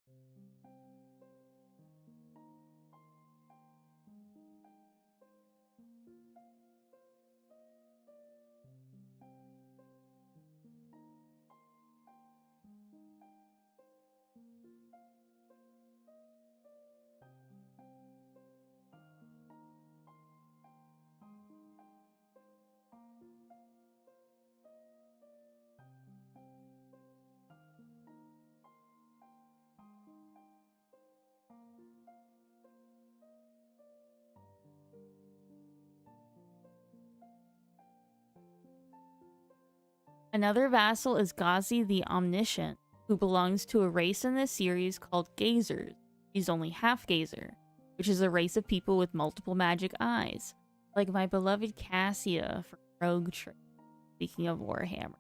Another vassal is Ghazi the Omniscient, who belongs to a race in this series called Gazers. He's only half Gazer, which is a race of people with multiple magic eyes, like my beloved Cassia from Rogue Trade. Speaking of Warhammer.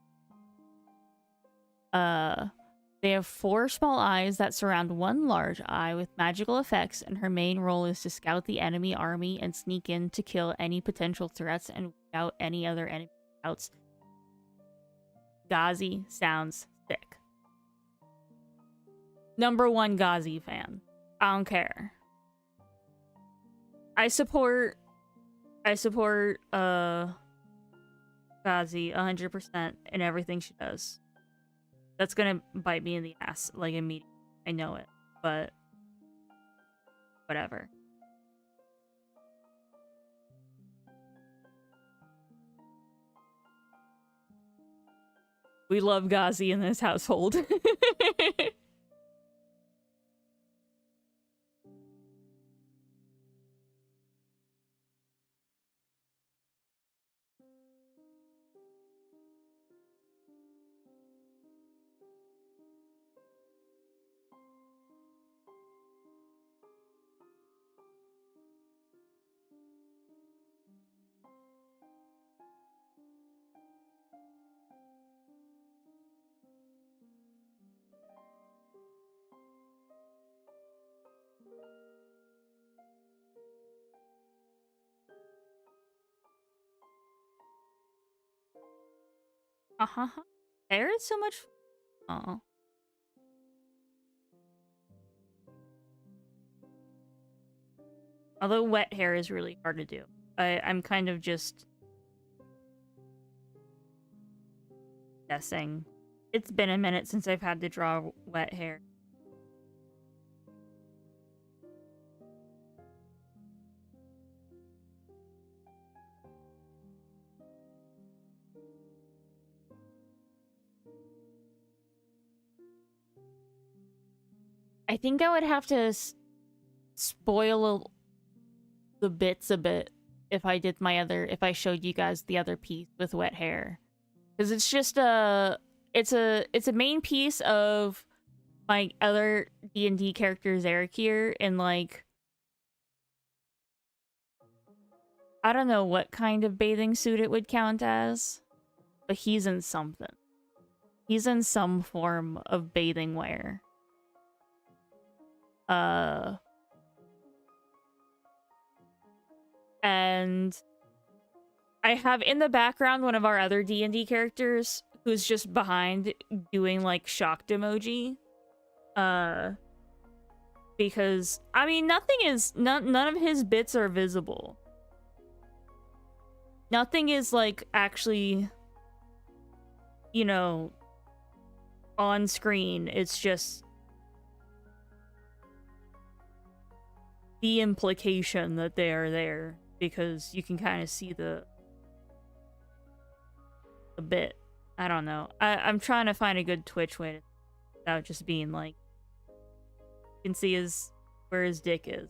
They have 4 small eyes that surround one large eye with magical effects, and her main role is to scout the enemy army and sneak in to kill any potential threats and without any other enemy scouts. Ghazi sounds sick. #1 Ghazi fan. I don't care. I support Ghazi 100% in everything she does. That's gonna bite me in the ass, like, immediately. I know it, but whatever. We love Ghazi in this household. Uh-huh. Hair is so much... Oh. Although wet hair is really hard to do. I'm kind of just... guessing. It's been a minute since I've had to draw wet hair. I think I would have to spoil the bits a bit if I did if I showed you guys the other piece with wet hair. Because it's just it's a main piece of my other D&D character Zarek here, and like, I don't know what kind of bathing suit it would count as, but he's in something. He's in some form of bathing wear. And I have in the background one of our other D&D characters who's just behind doing like shocked emoji. Because I mean none of his bits are visible. Nothing is like actually, you know, on screen. It's just the implication that they are there, because you can kind of see the bit. I don't know. I'm trying to find a good Twitch way to, without just being like, you can see where his dick is.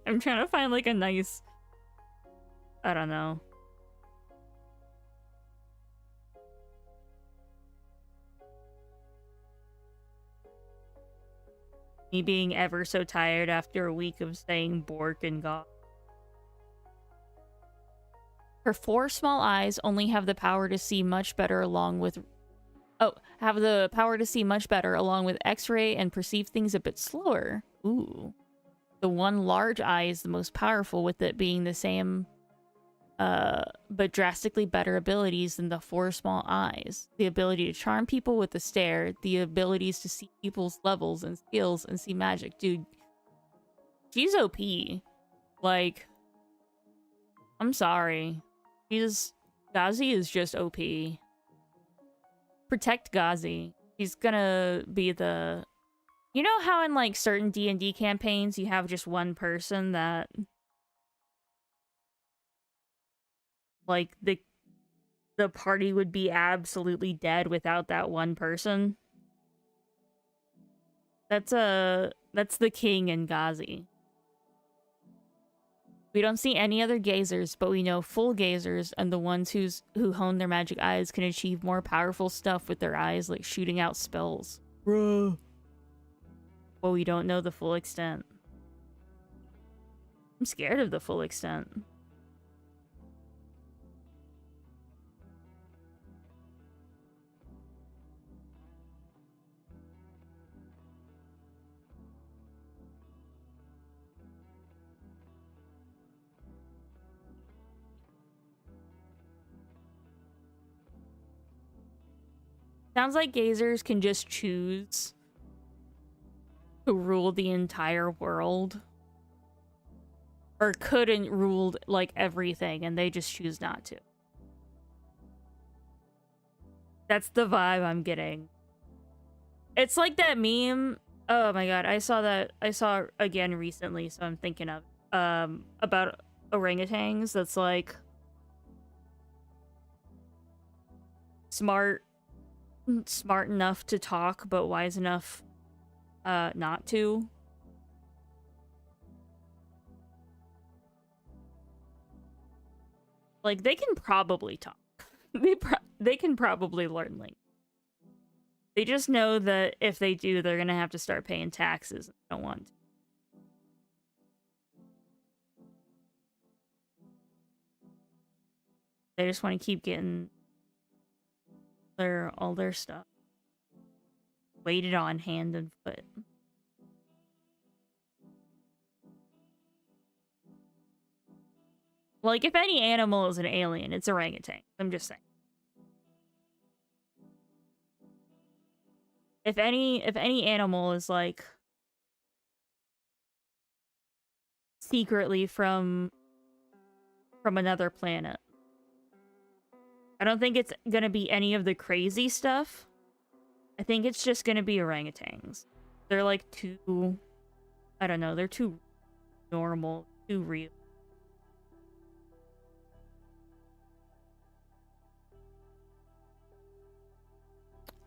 I'm trying to find like a nice, I don't know. Me being ever so tired after a week of saying Bork and God. Her 4 small eyes only have the power to see much better along with... Oh, have the power to see much better along with X-ray and perceive things a bit slower. Ooh. The 1 large eye is the most powerful, with it being the same, but drastically better abilities than the 4 small eyes. The ability to charm people with the stare, the abilities to see people's levels and skills and see magic. Dude, she's OP. Like, I'm sorry. Gazi is just OP. Protect Gazi. He's gonna be the... You know how in like certain D&D campaigns you have just one person that... like the party would be absolutely dead without that one person? That's the king in Gazi. We don't see any other gazers, but we know full gazers and the ones who hone their magic eyes can achieve more powerful stuff with their eyes, like shooting out spells. Bruh. But we don't know the full extent. I'm scared of the full extent. Sounds like gazers can just choose to rule the entire world. Or couldn't rule, like, everything, and they just choose not to. That's the vibe I'm getting. It's like that meme... Oh my god, I saw again recently, so I'm thinking of... about orangutans that's like... smart enough to talk, but wise enough not to. Like, they can probably talk. They can probably learn language. They just know that if they do, they're gonna have to start paying taxes. They don't want to. They just want to keep getting all their stuff weighted on hand and foot. Like, if any animal is an alien, it's orangutan. I'm just saying. if any animal is like secretly from another planet, I don't think it's gonna be any of the crazy stuff. I think it's just gonna be orangutans. They're like too, I don't know, they're too normal, too real.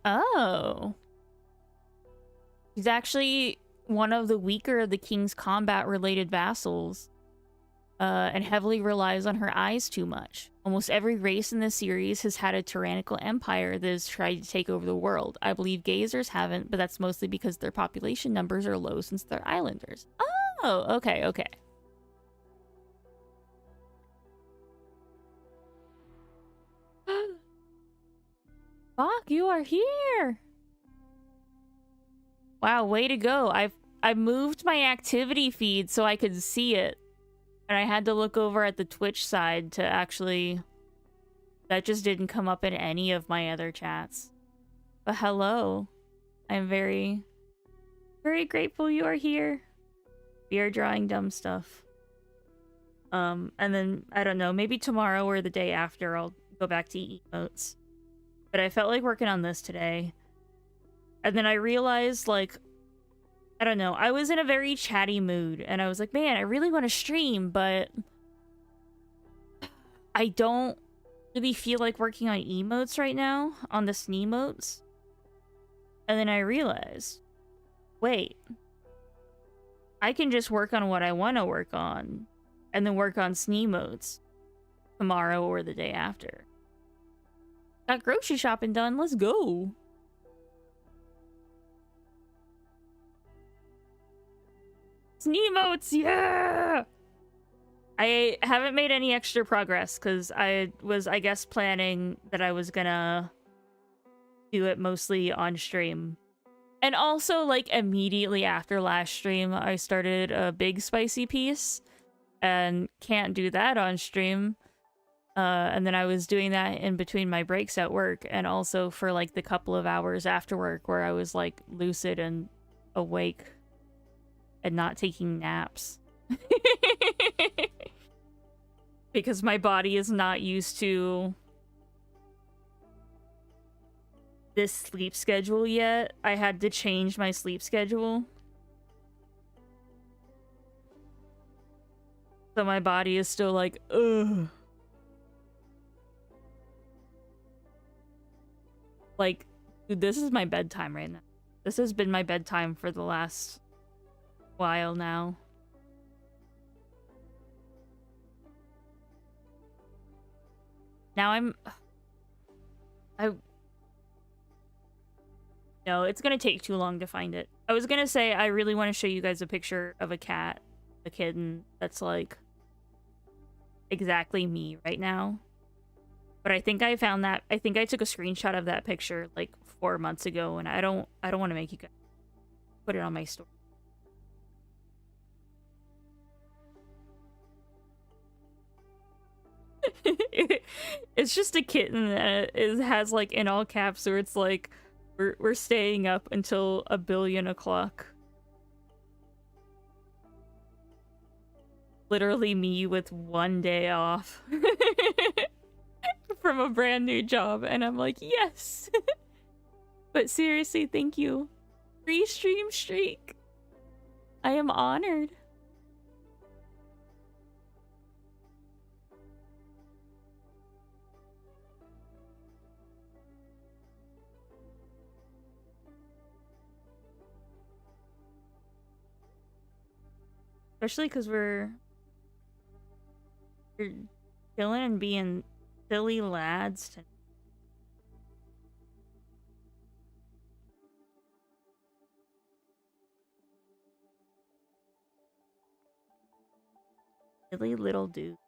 Oh. He's actually one of the weaker of the king's combat-related vassals, and heavily relies on her eyes too much. Almost every race in this series has had a tyrannical empire that has tried to take over the world. I believe gazers haven't, but that's mostly because their population numbers are low since they're islanders. Oh, okay, okay. Fuck, you are here! Wow, way to go. I moved my activity feed so I could see it. And I had to look over at the Twitch side to actually... That just didn't come up in any of my other chats. But hello. I'm very, very grateful you are here. We are drawing dumb stuff. And then, I don't know, maybe tomorrow or the day after I'll go back to emotes. But I felt like working on this today. And then I realized, like, I don't know, I was in a very chatty mood. And I was like, man, I really want to stream, but I don't really feel like working on emotes right now, on the Sneemotes. And then I realized, wait, I can just work on what I want to work on, and then work on Sneemotes tomorrow or the day after. Got grocery shopping done, let's go! Sneemotes, yeah! I haven't made any extra progress, because I was, I guess, planning that I was gonna do it mostly on stream. And also, like, immediately after last stream, I started a big spicy piece, and can't do that on stream. And then I was doing that in between my breaks at work, and also for, like, the couple of hours after work where I was, like, lucid and awake and not taking naps. Because my body is not used to this sleep schedule yet. I had to change my sleep schedule. So my body is still like, ugh. Like, dude, this is my bedtime right now. This has been my bedtime for the last while now. Now No, it's gonna take too long to find it. I was gonna say I really want to show you guys a picture of a cat, a kitten, that's like exactly me right now. But I think I found that, I think I took a screenshot of that picture like 4 months ago, and I don't want to make you guys put it on my story. It's just a kitten that has like in all caps where it's like we're staying up until 1,000,000,000 o'clock. Literally me with 1 day off from a brand new job, and I'm like, yes. But seriously, thank you. Free stream streak. I am honored. Especially because we're chilling and being silly lads. Silly little dude.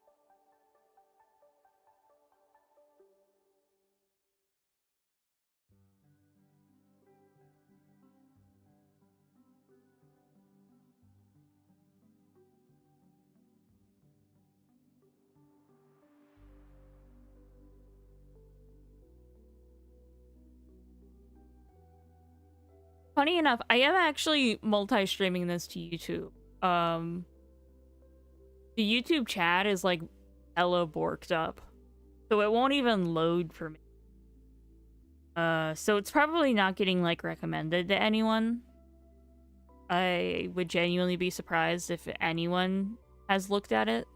funny enough, I am actually multi-streaming this to YouTube. The YouTube chat is like hella borked up, so it won't even load for me. So it's probably not getting like recommended to anyone. I would genuinely be surprised if anyone has looked at it.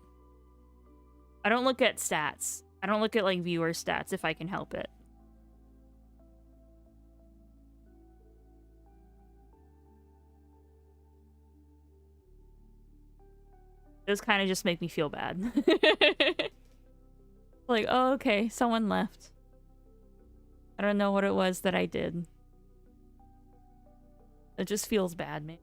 I don't look at stats. I don't look at like viewer stats if I can help it. Those kind of just make me feel bad. Like, oh, okay, someone left. I don't know what it was that I did. It just feels bad, man.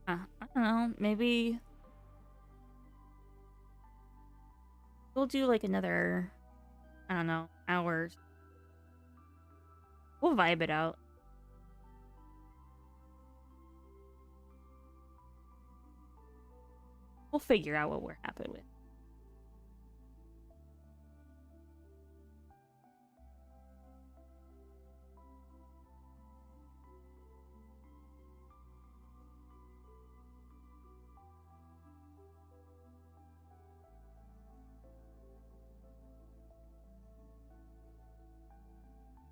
I don't know, maybe we'll do like another, I don't know, hours. We'll vibe it out. We'll figure out what we're happy with.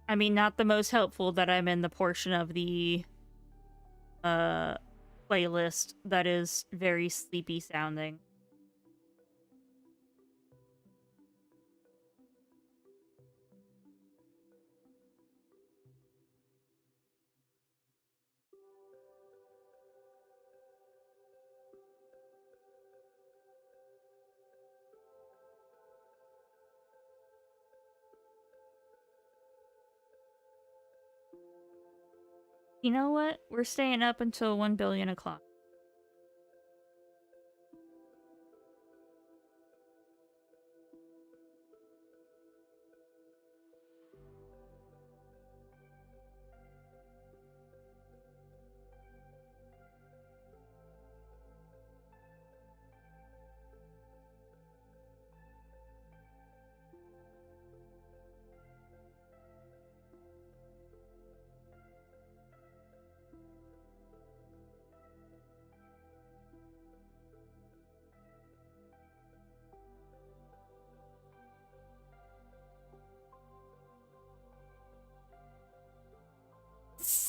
I mean, not the most helpful that I'm in the portion of the playlist that is very sleepy sounding. You know what? We're staying up until 1 billion o'clock.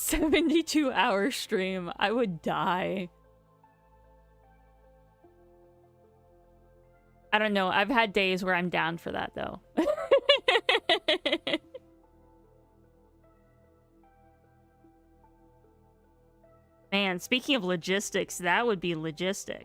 $72-hour stream. I would die. I don't know. I've had days where I'm down for that, though. Man, speaking of logistics, that would be logistic.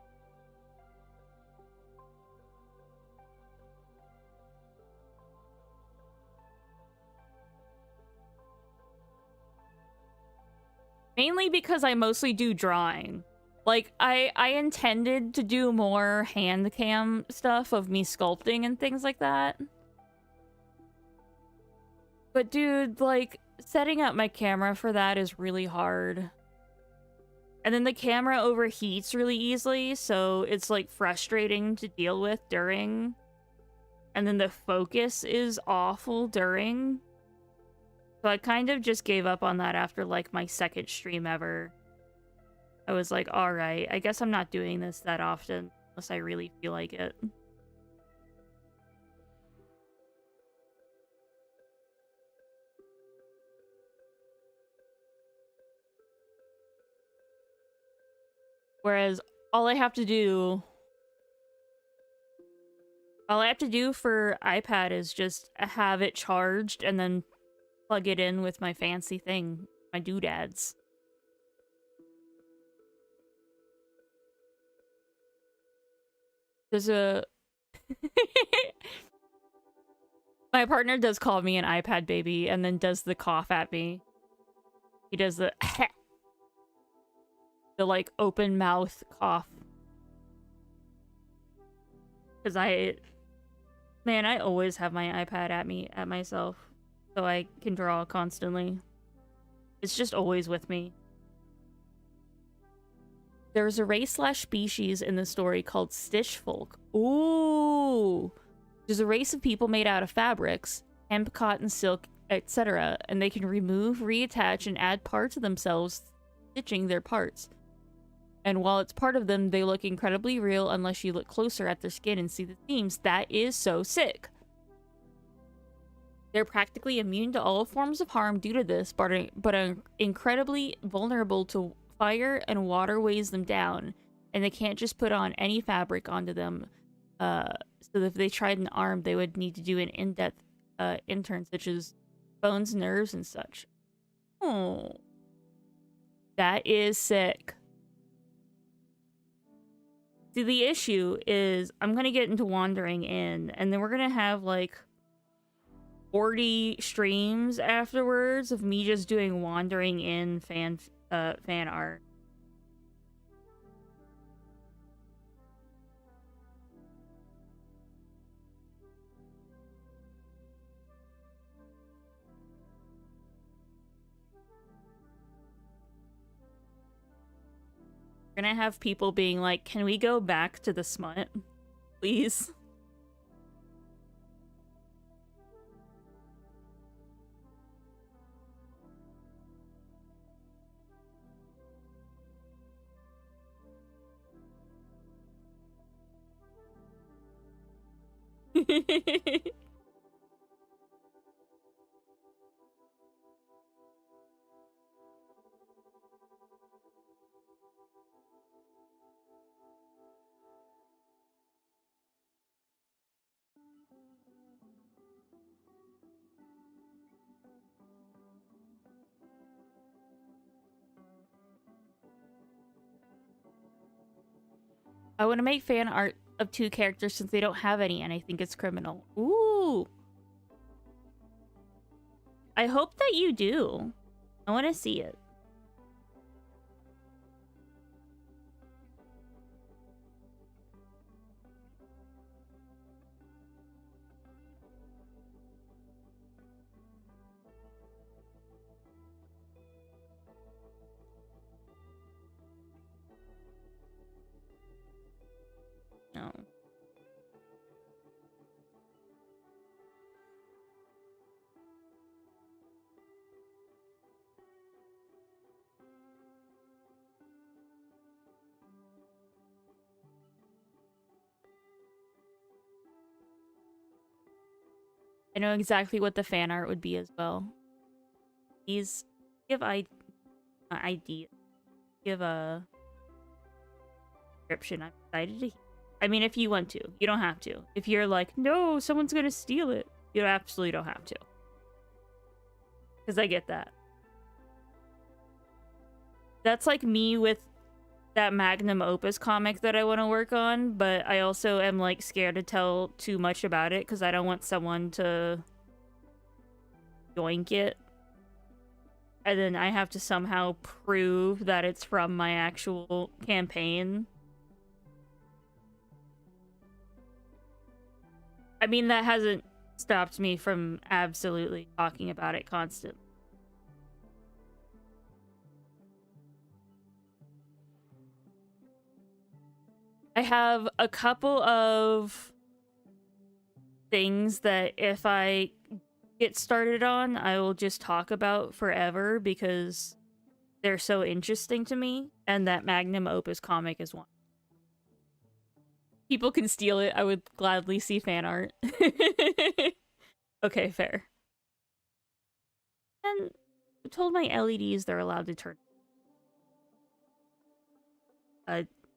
Mainly because I mostly do drawing. Like, I intended to do more hand cam stuff of me sculpting and things like that. But dude, like, setting up my camera for that is really hard. And then the camera overheats really easily, so it's, like, frustrating to deal with during. And then the focus is awful during. So I kind of just gave up on that after, like, my second stream ever. I was like, alright, I guess I'm not doing this that often, unless I really feel like it. Whereas, all I have to do for iPad is just have it charged and then plug it in with my fancy thing, my doodads. There's a... My partner does call me an iPad baby and then does the cough at me. He does the... the like open mouth cough. Because man, I always have my iPad at myself, so I can draw constantly. It's just always with me. There's a race/species in the story called Stitch Folk. Ooh! There's a race of people made out of fabrics, hemp, cotton, silk, etc., and they can remove, reattach, and add parts of themselves, stitching their parts. And while it's part of them, they look incredibly real unless you look closer at their skin and see the themes. That is so sick! They're practically immune to all forms of harm due to this, but are incredibly vulnerable to fire and water weighs them down, and they can't just put on any fabric onto them. So if they tried an arm, they would need to do an in-depth intern, such as bones, nerves, and such. Oh, that is sick. See, the issue is I'm gonna get into wandering in, and then we're gonna have like 40 streams afterwards of me just doing wandering in fan art. We're gonna have people being like, can we go back to the smut? Please? I want to make fan art of 2 characters since they don't have any, and I think it's criminal. Ooh. I hope that you do. I want to see it. No. I know exactly what the fan art would be as well. Please give ID. Give a description. I'm excited to hear. I mean, if you want to. You don't have to. If you're like, no, someone's gonna steal it. You absolutely don't have to. Because I get that. That's like me with that magnum opus comic that I want to work on, but I also am like scared to tell too much about it because I don't want someone to yoink it. And then I have to somehow prove that it's from my actual campaign. I mean, that hasn't stopped me from absolutely talking about it constantly. I have a couple of things that if I get started on, I will just talk about forever because they're so interesting to me, and that magnum opus comic is one. People can steal it. I would gladly see fan art. Okay, fair. And I told my LEDs they're allowed to turn.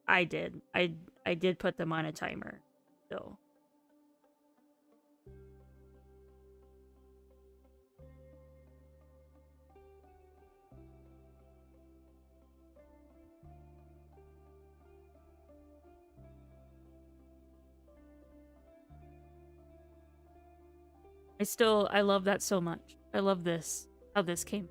I did. I did put them on a timer, so. I love that so much. I love this. How this came.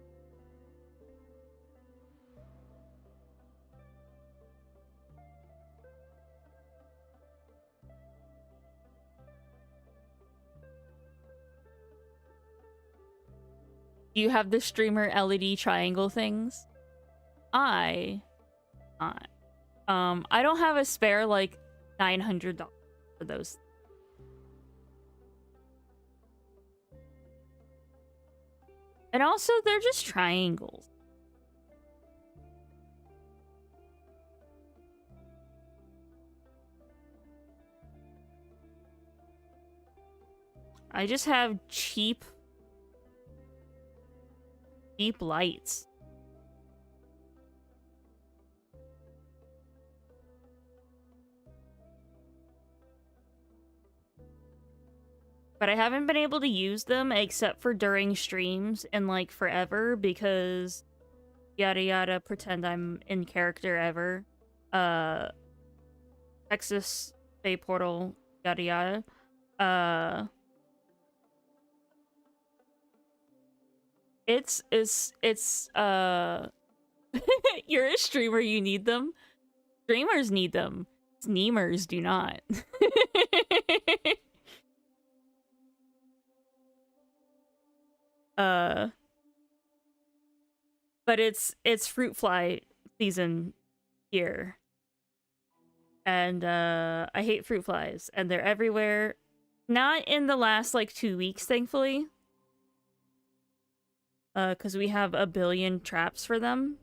You have the streamer LED triangle things. I don't have a spare like $900 for those. And also, they're just triangles. I just have cheap lights. But I haven't been able to use them except for during streams and like forever because yada yada, pretend I'm in character ever. Texas Bay Portal, yada yada. It's you're a streamer, you need them. Streamers need them. Sneamers do not. But it's fruit fly season here. And I hate fruit flies and they're everywhere. Not in the last like 2 weeks, thankfully. Cuz we have a billion traps for them.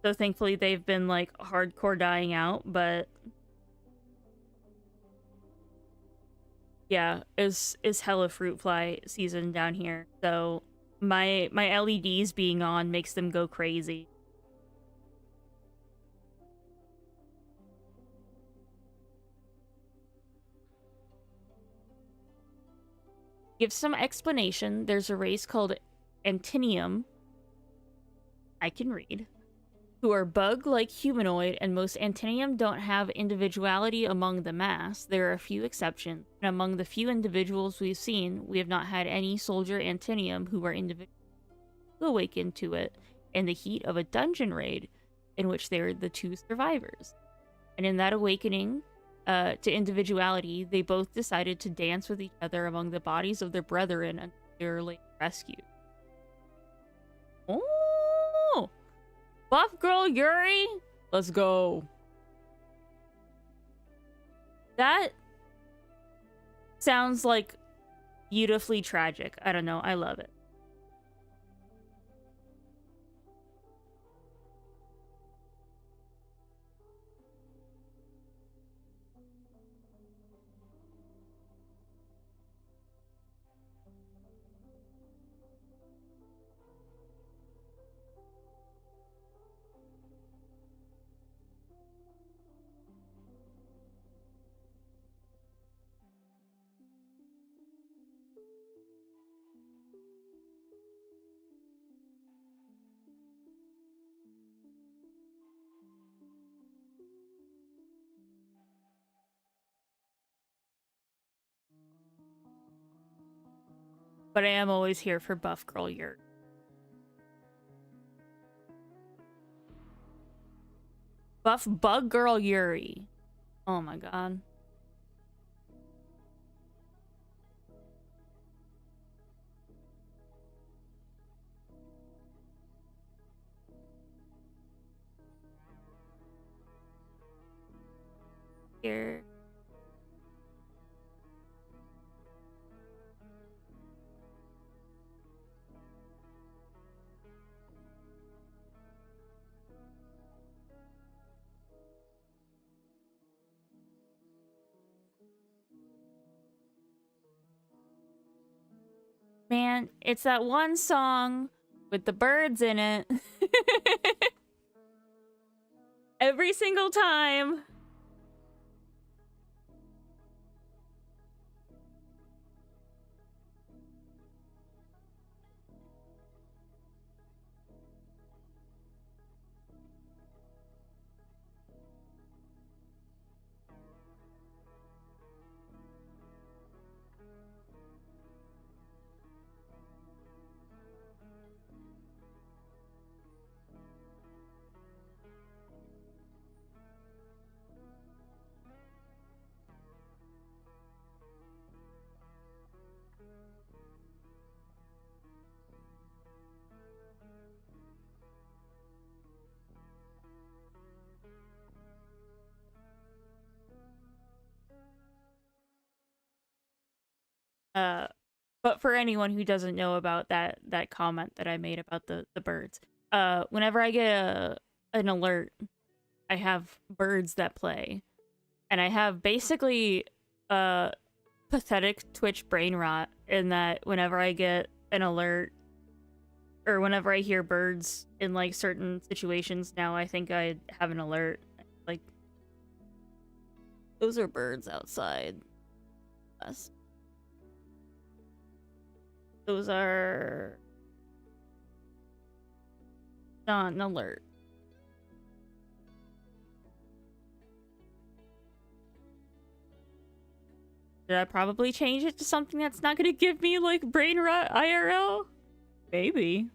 So thankfully they've been like hardcore dying out, but yeah, is hella fruit fly season down here. So my LEDs being on makes them go crazy. Give some explanation. There's a race called Antinium. I can read. Who are bug-like humanoid, and most Antinium don't have individuality among the mass. There are a few exceptions, and among the few individuals we've seen, we have not had any soldier Antinium who are individually awakened to it in the heat of a dungeon raid, in which they were the two survivors. And in that awakening to individuality, they both decided to dance with each other among the bodies of their brethren until they were later rescued. Oh! Buff Girl Yuri? Let's go. That sounds like beautifully tragic. I don't know. I love it. But I am always here for Buff Girl Yuri. Buff Bug Girl Yuri. Oh my god. Here. Man, it's that one song with the birds in it. Every single time. But for anyone who doesn't know about that comment that I made about the birds, whenever I get an alert, I have birds that play, and I have basically pathetic Twitch brain rot in that whenever I get an alert or whenever I hear birds in like certain situations, now I think I have an alert. Like, those are birds outside us. Those are not an alert. Did I probably change it to something that's not gonna give me like brain rot IRL? Maybe.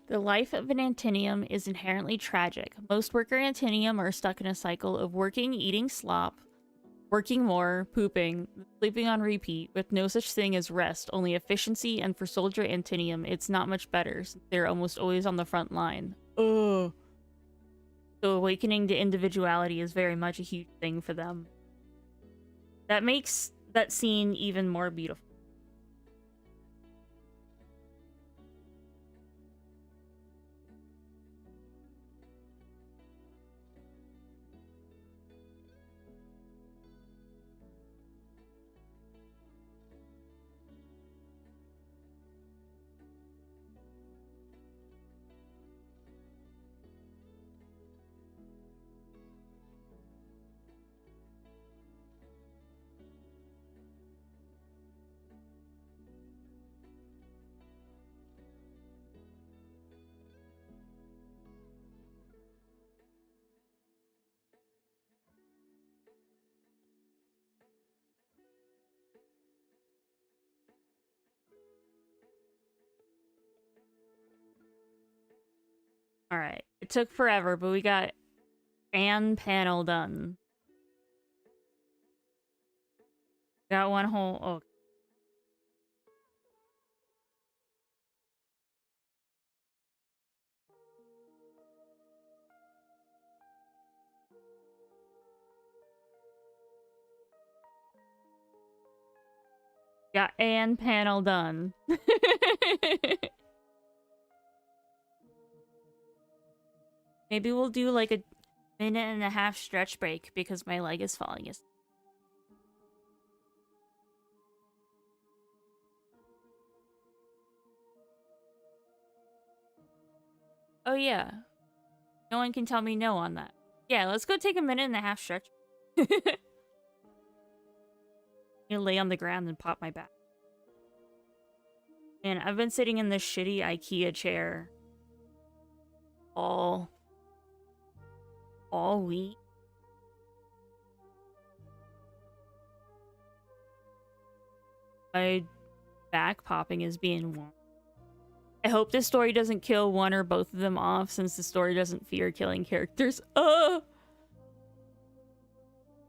The life of an Antinium is inherently tragic. Most worker Antinium are stuck in a cycle of working, eating slop, working more, pooping, sleeping on repeat, with no such thing as rest, only efficiency, and for soldier Antinium, it's not much better, since they're almost always on the front line. Ugh. So awakening to individuality is very much a huge thing for them. That makes that scene even more beautiful. Alright. It took forever, but we got Anne panel done. Got one whole... Oh. Got Anne panel done. Maybe we'll do like a minute and a half stretch break because my leg is falling asleep. Oh yeah. No one can tell me no on that. Yeah, let's go take a minute and a half stretch. You lay on the ground and pop my back. And I've been sitting in this shitty IKEA chair all week. My back popping is being warm. I hope this story doesn't kill one or both of them off, since the story doesn't fear killing characters.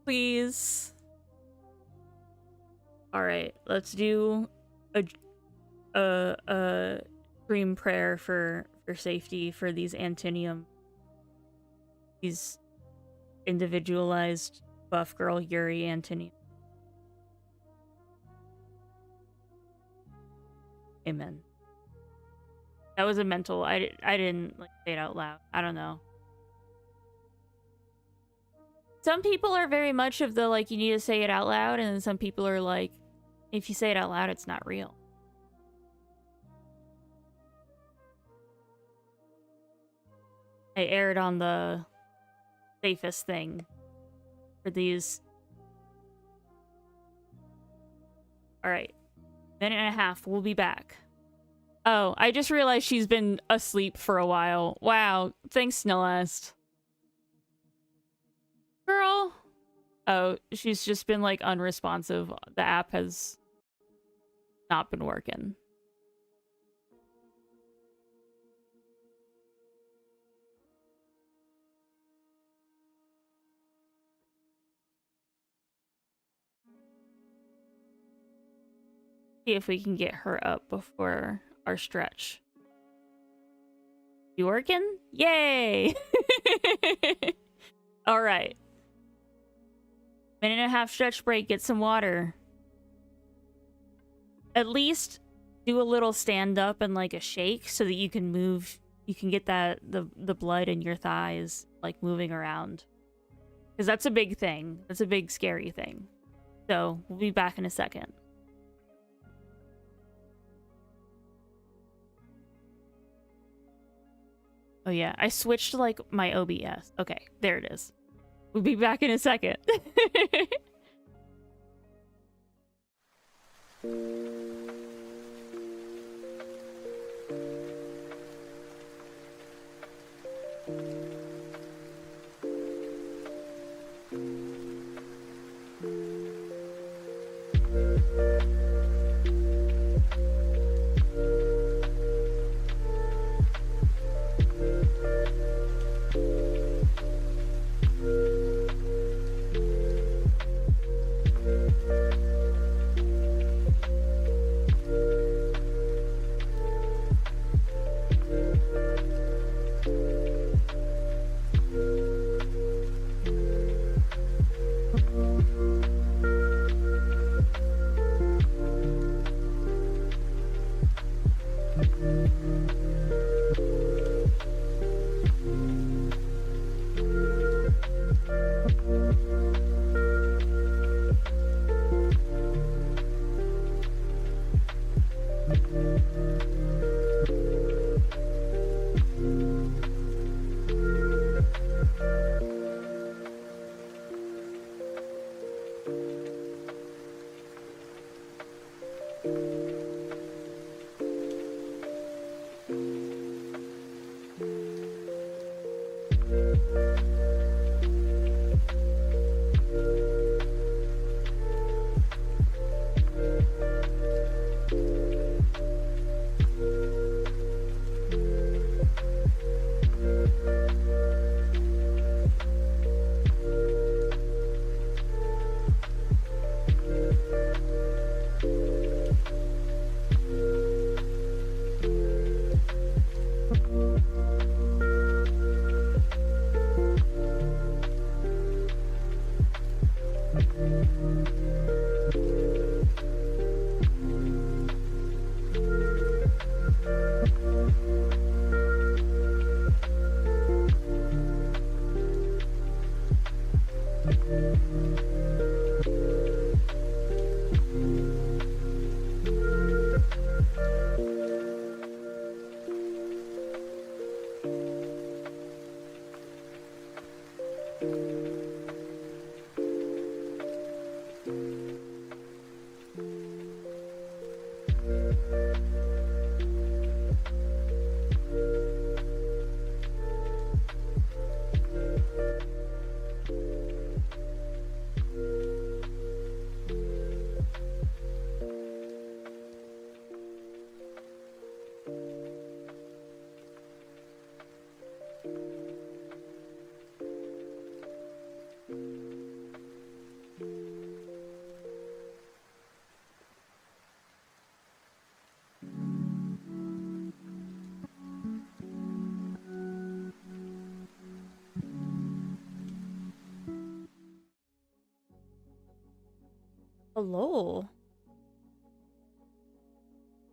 Please. Alright, let's do a dream prayer for safety for these Antinium. These individualized buff girl Yuri Antinium. Amen. That was a mental. I didn't like say it out loud. I don't know. Some people are very much of the like you need to say it out loud, and then some people are like, if you say it out loud, it's not real. I erred on the safest thing for these. Alright. Minute and a half. We'll be back. Oh, I just realized she's been asleep for a while. Wow. Thanks, Snellast. Girl. Oh, she's just been, like, unresponsive. The app has not been working. See if we can get her up before our stretch. You working? Yay! All right. Minute and a half stretch break. Get some water. At least do a little stand up and like a shake so that you can move. You can get that the blood in your thighs like moving around. Because that's a big thing. That's a big scary thing. So we'll be back in a second. Oh yeah, I switched like my OBS. Okay, there it is. We'll be back in a second. Hello.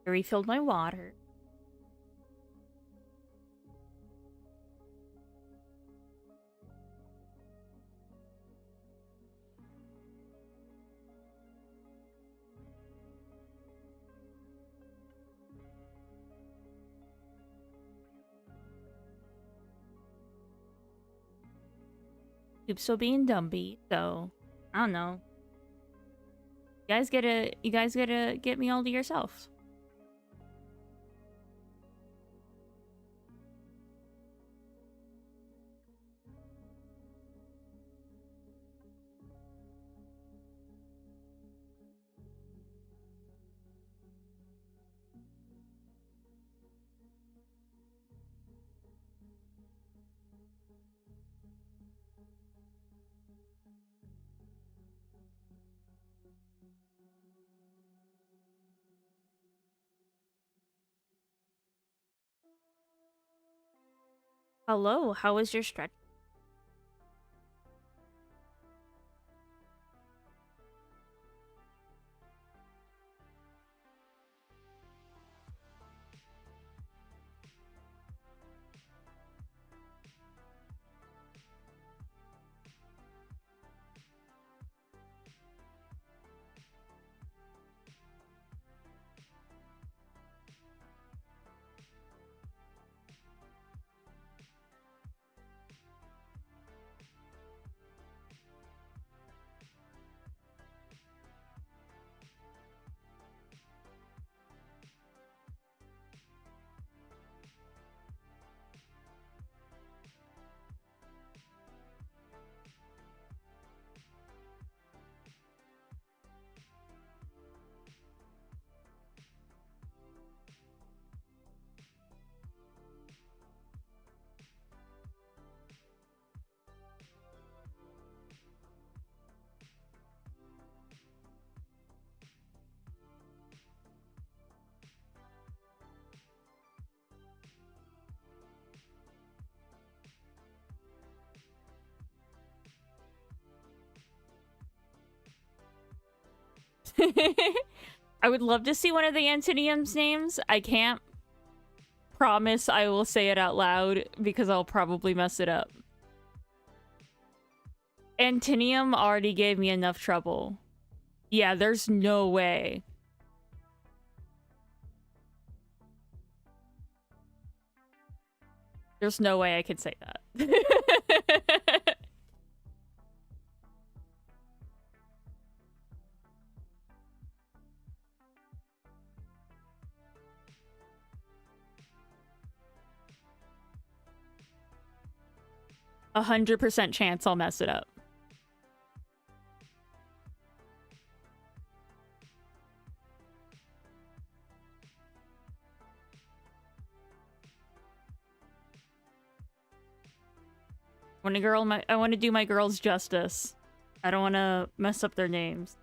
I refilled my water. Coop's still being Dumby, so I don't know. You guys gotta get me all to yourself. Hello, how was your stretch? I would love to see one of the Antinium's names. I can't promise I will say it out loud because I'll probably mess it up. Antinium already gave me enough trouble. Yeah, there's no way. There's no way I could say that. 100% chance I'll mess it up. I want to do my girls justice. I don't want to mess up their names.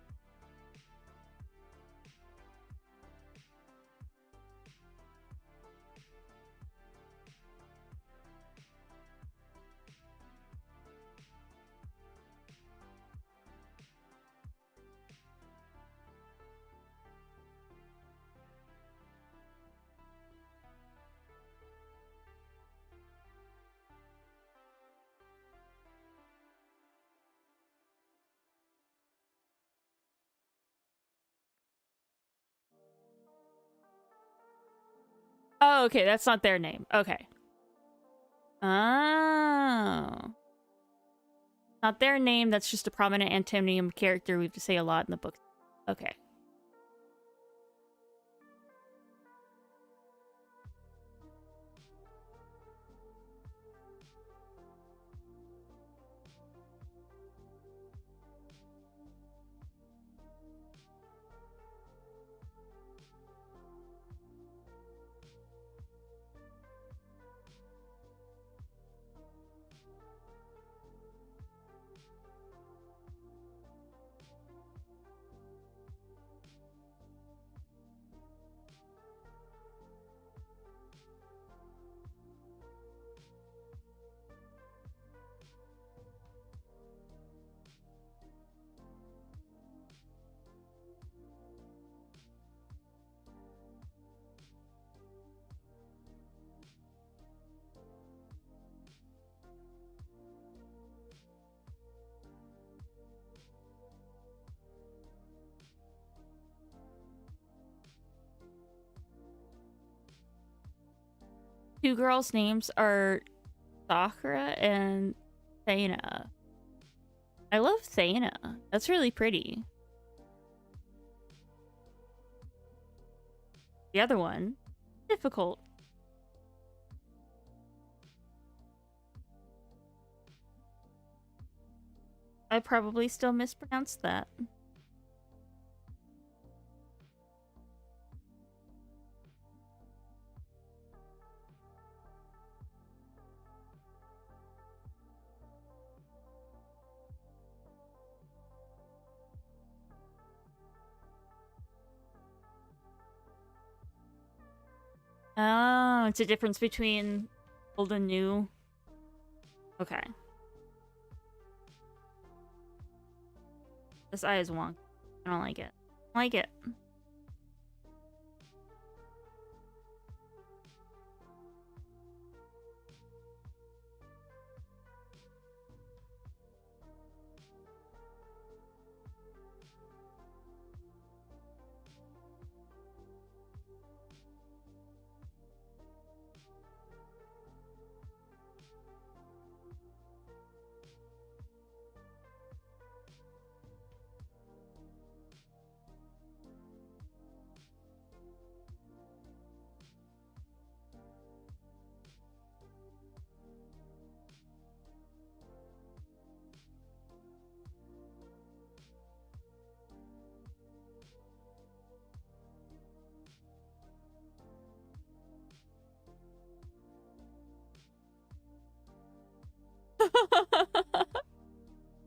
Oh, okay, that's not their name. Okay. Oh. Not their name, that's just a prominent Antonium character we have to say a lot in the book. Okay. Two girls' names are Sakura and Thana. I love Thana. That's really pretty. The other one, difficult. I probably still mispronounced that. Oh, it's a difference between old and new. Okay. This eye is wonky. I don't like it. I like it.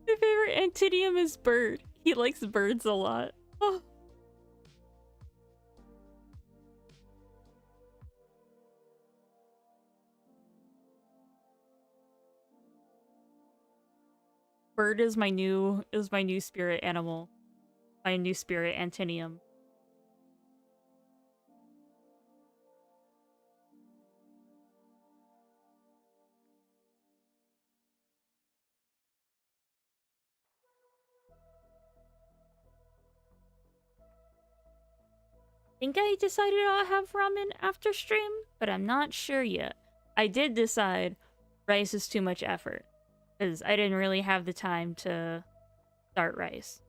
My favorite Antinium is Bird. He likes birds a lot. Oh. Bird is my new spirit animal. My new spirit Antinium. I think I decided I'll have ramen after stream, but I'm not sure yet. I did decide rice is too much effort, because I didn't really have the time to start rice.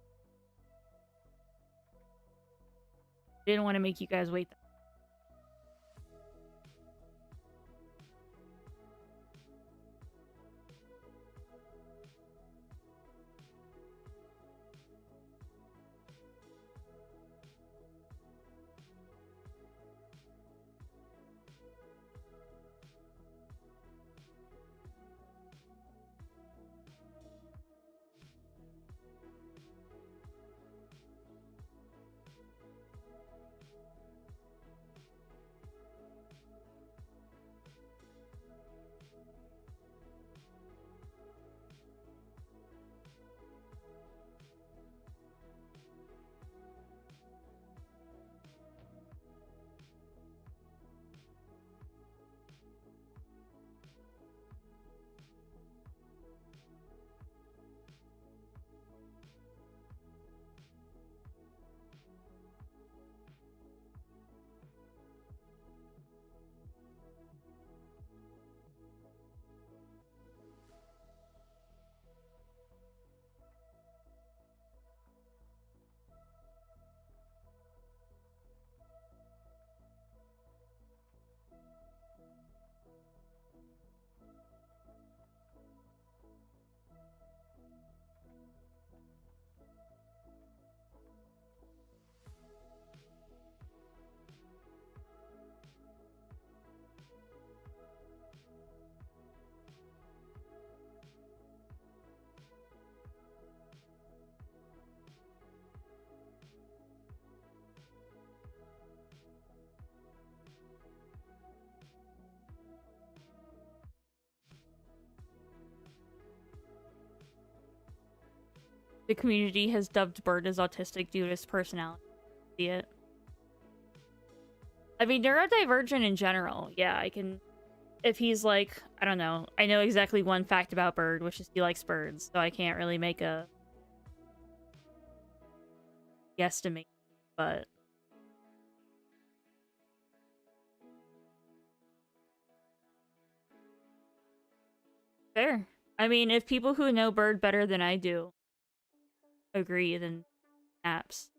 Didn't want to make you guys wait. The community has dubbed Bird as autistic due to his personality. See it? I mean, neurodivergent in general. Yeah, I can... If he's like, I don't know. I know exactly one fact about Bird, which is he likes birds. So I can't really make a guesstimate. But... fair. I mean, if people who know Bird better than I do agree, then apps.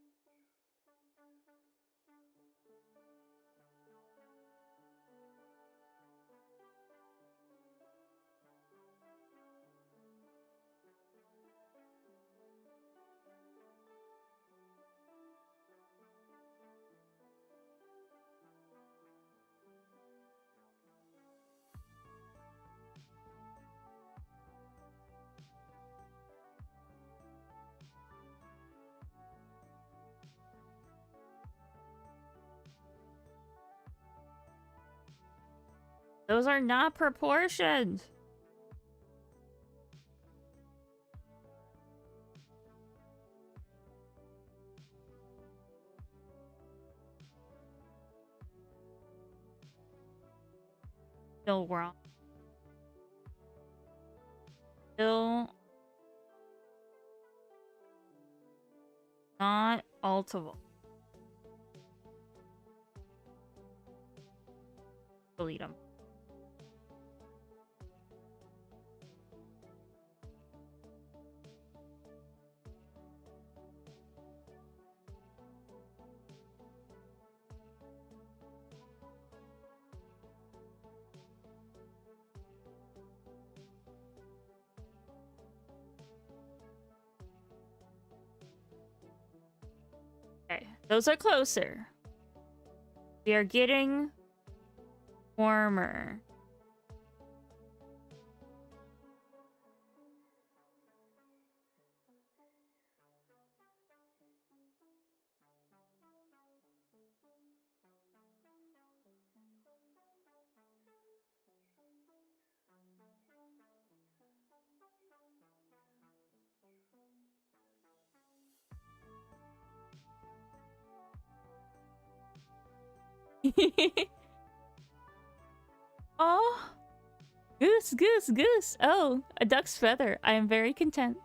Those are not proportioned. Still wrong. Still not altable. Delete them. Okay, those are closer. We are getting warmer. Oh, goose, goose, goose. Oh, a duck's feather. I am very content.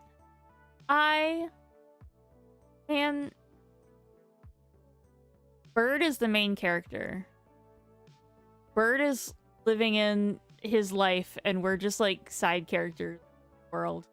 I am... Bird is the main character. Bird is living in his life, and we're just like side characters in the world.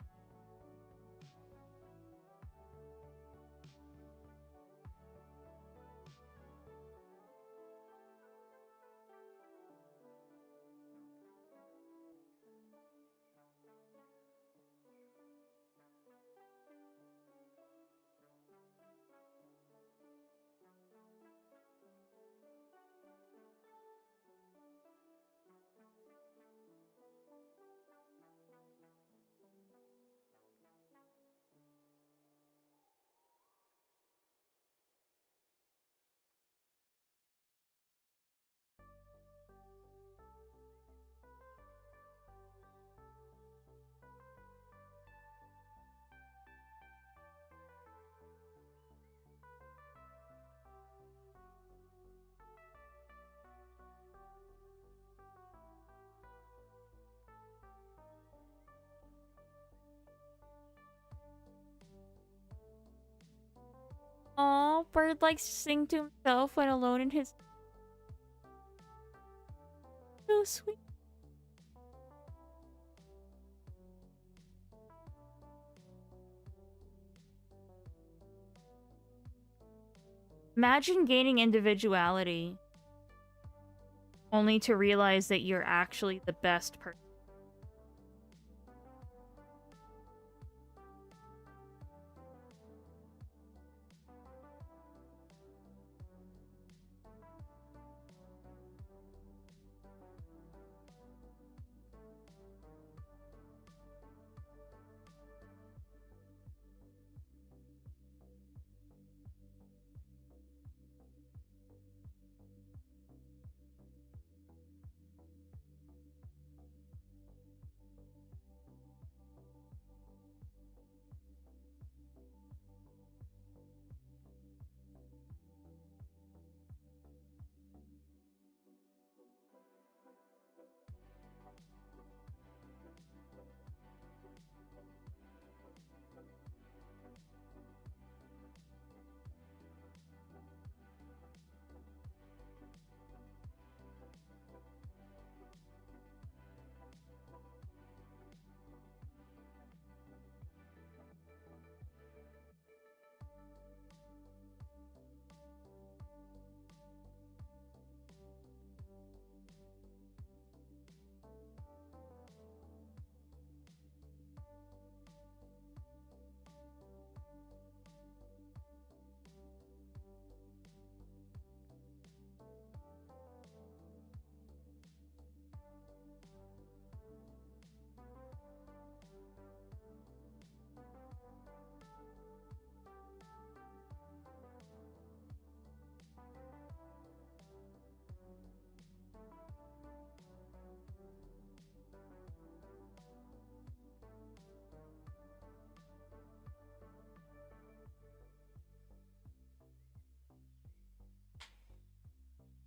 Aw, Bird likes to sing to himself when alone in his... So sweet. Imagine gaining individuality only to realize that you're actually the best person.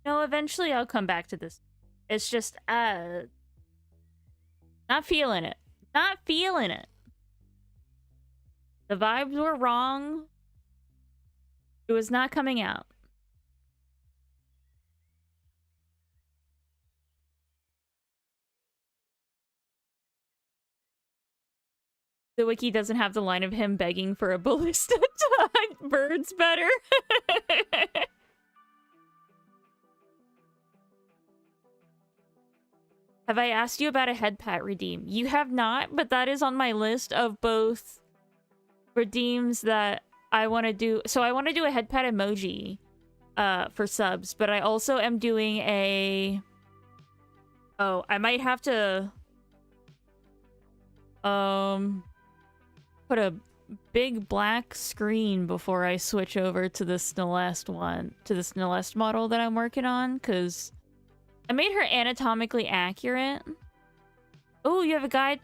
No, eventually I'll come back to this. It's just, not feeling it. Not feeling it. The vibes were wrong. It was not coming out. The wiki doesn't have the line of him begging for a ballista to hunt birds better. Have I asked you about a head pat redeem? You have not, but that is on my list of both redeems that I want to do. So I want to do a head pat emoji for subs, but I also am doing a... Oh, I might have to... put a big black screen before I switch over to the Snellest one, to the Snellest model that I'm working on, because I made her anatomically accurate. Oh, you have a guide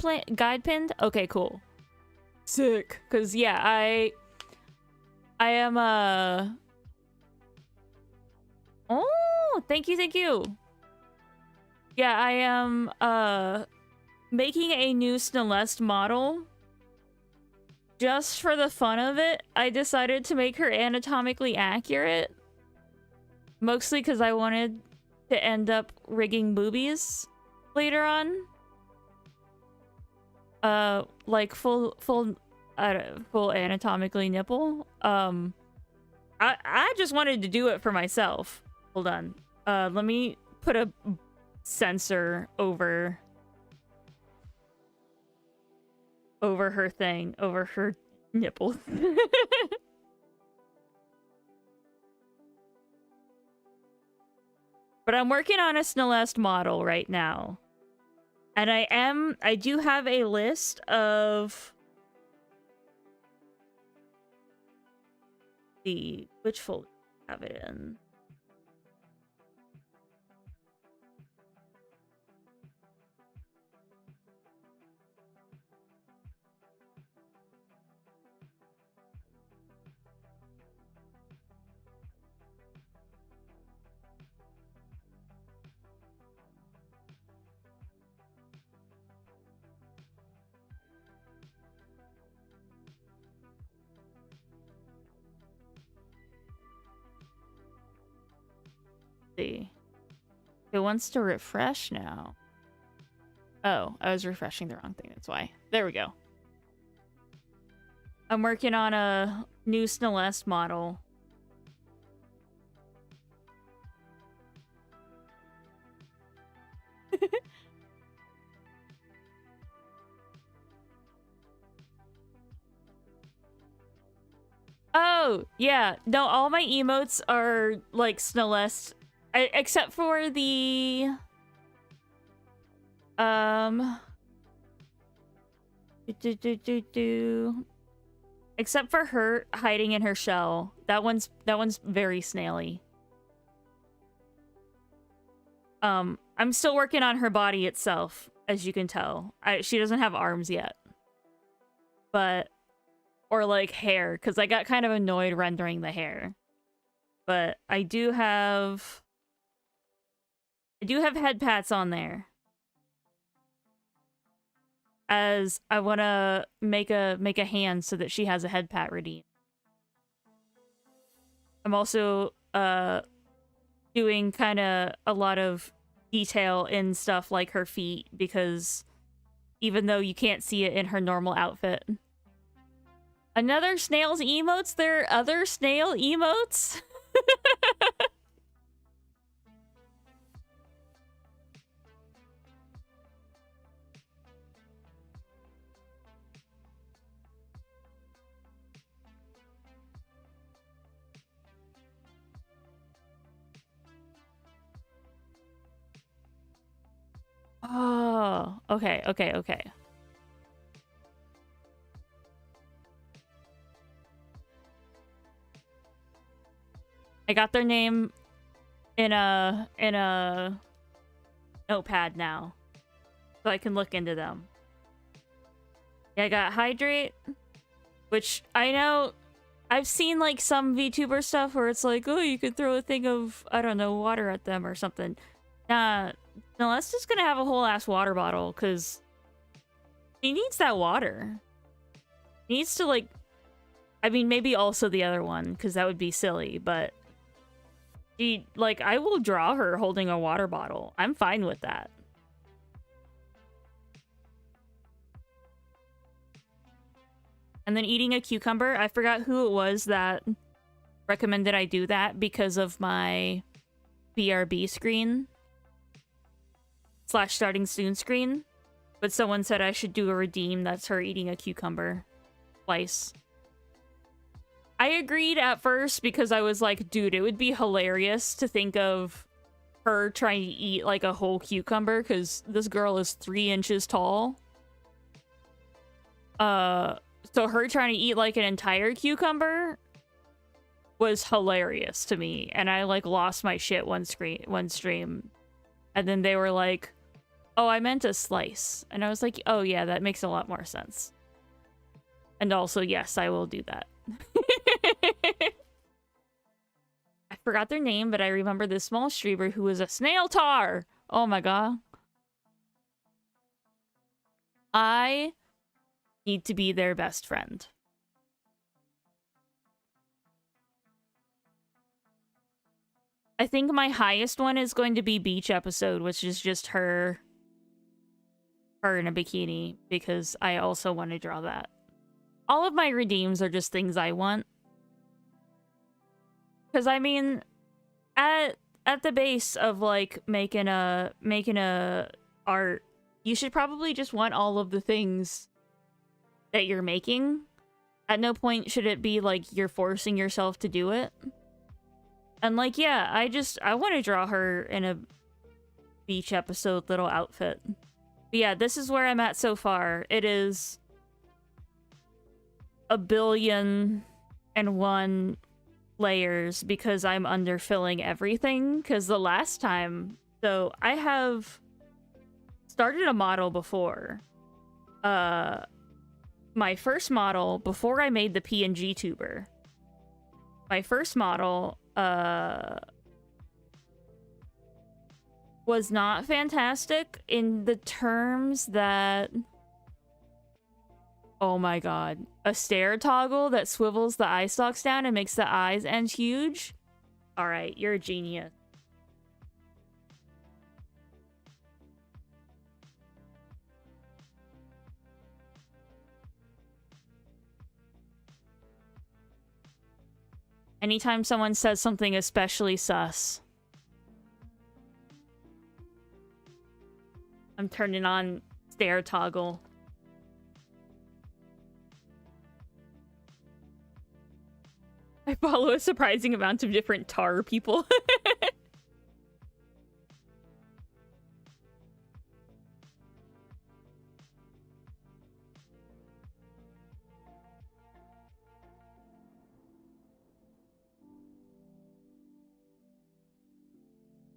pinned? Okay, cool. Sick. Because, yeah, I am, Oh, thank you, thank you. Yeah, I am, making a new Snellest model. Just for the fun of it, I decided to make her anatomically accurate. Mostly because I wanted to end up rigging boobies later on. Like full anatomically nipple. I just wanted to do it for myself. Hold on. Let me put a sensor over her thing, over her nipples. But I'm working on a Snellest model right now. And I do have a list of which folder do I have it in? See. It wants to refresh now. Oh, I was refreshing the wrong thing. That's why. There we go. I'm working on a new Snellest model. Oh, yeah. No, all my emotes are like Snellest. Except for the... Except for her hiding in her shell. That one's very snaily. I'm still working on her body itself, as you can tell. She doesn't have arms yet. But... Or like hair, because I got kind of annoyed rendering the hair. But I do have head pats on there. As I want to make a hand so that she has a head pat redeem. I'm also doing kind of a lot of detail in stuff like her feet, because even though you can't see it in her normal outfit. Another snail's emotes? There are other snail emotes? Oh, okay, okay, okay. I got their name in a notepad now, so I can look into them. Yeah, I got Hydrate, which I know I've seen like some VTuber stuff where it's like, oh, you could throw a thing of, I don't know, water at them or something. Nah, Celeste's gonna have a whole ass water bottle because he needs that water. He needs to, like, I mean, maybe also the other one because that would be silly, but she, like, I will draw her holding a water bottle. I'm fine with that. And then eating a cucumber. I forgot who it was that recommended I do that because of my BRB screen / starting soon screen. But someone said I should do a redeem that's her eating a cucumber slice. I agreed at first because I was like, dude, it would be hilarious to think of her trying to eat like a whole cucumber because this girl is 3 inches tall. So her trying to eat like an entire cucumber was hilarious to me. And I like lost my shit one stream. And then they were like, oh, I meant a slice. And I was like, oh yeah, that makes a lot more sense. And also, yes, I will do that. I forgot their name, but I remember this small streamer who was a snail tar. Oh my god. I need to be their best friend. I think my highest one is going to be beach episode, which is just her in a bikini, because I also want to draw that. All of my redeems are just things I want. Because I mean, at the base of like making a art, you should probably just want all of the things that you're making. At no point should it be like you're forcing yourself to do it. And like, yeah, I want to draw her in a beach episode little outfit. But yeah, this is where I'm at so far. It is 1,000,000,001 layers because I'm underfilling everything. Because the last time, so I have started a model before. My first model, before I made the PNG tuber, my first model was not fantastic in the terms that, oh my god, a stair toggle that swivels the eye stalks down and makes the eyes end huge. All right, you're a genius. Anytime someone says something especially sus, I'm turning on stair toggle. I follow a surprising amount of different tar people.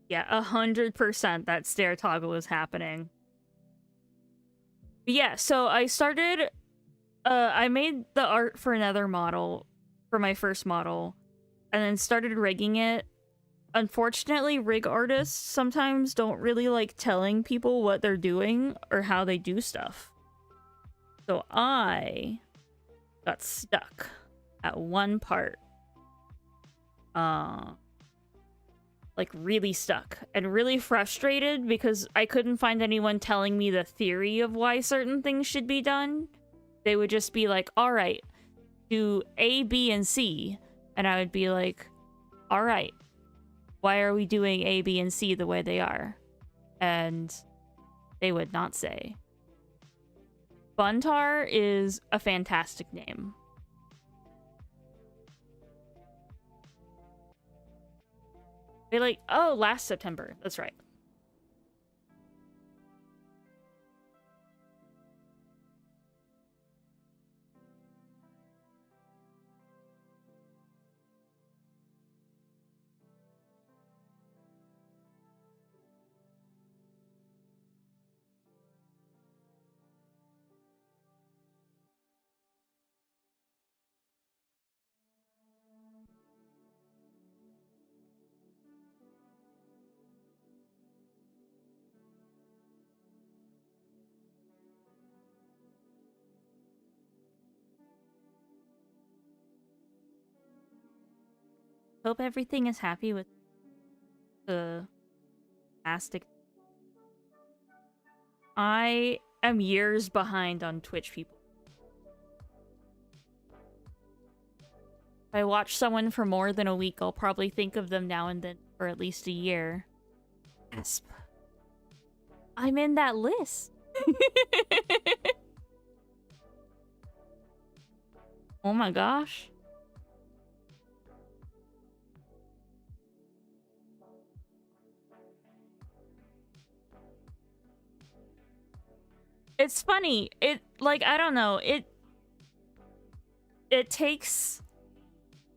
Yeah, 100% that stair toggle is happening. But yeah, so I started... I made the art for another model, for my first model, and then started rigging it. Unfortunately, rig artists sometimes don't really like telling people what they're doing or how they do stuff. So I got stuck at one part. Like really stuck and really frustrated because I couldn't find anyone telling me the theory of why certain things should be done. They would just be like, all right, do A, B, and C. And I would be like, all right, why are we doing A, B, and C the way they are? And they would not say. Buntar is a fantastic name. They like, oh, last September. That's right. Hope everything is happy with the plastic. I am years behind on Twitch, people. If I watch someone for more than a week, I'll probably think of them now and then for at least a year. Gasp. I'm in that list. Oh my gosh. It's funny. I don't know. It takes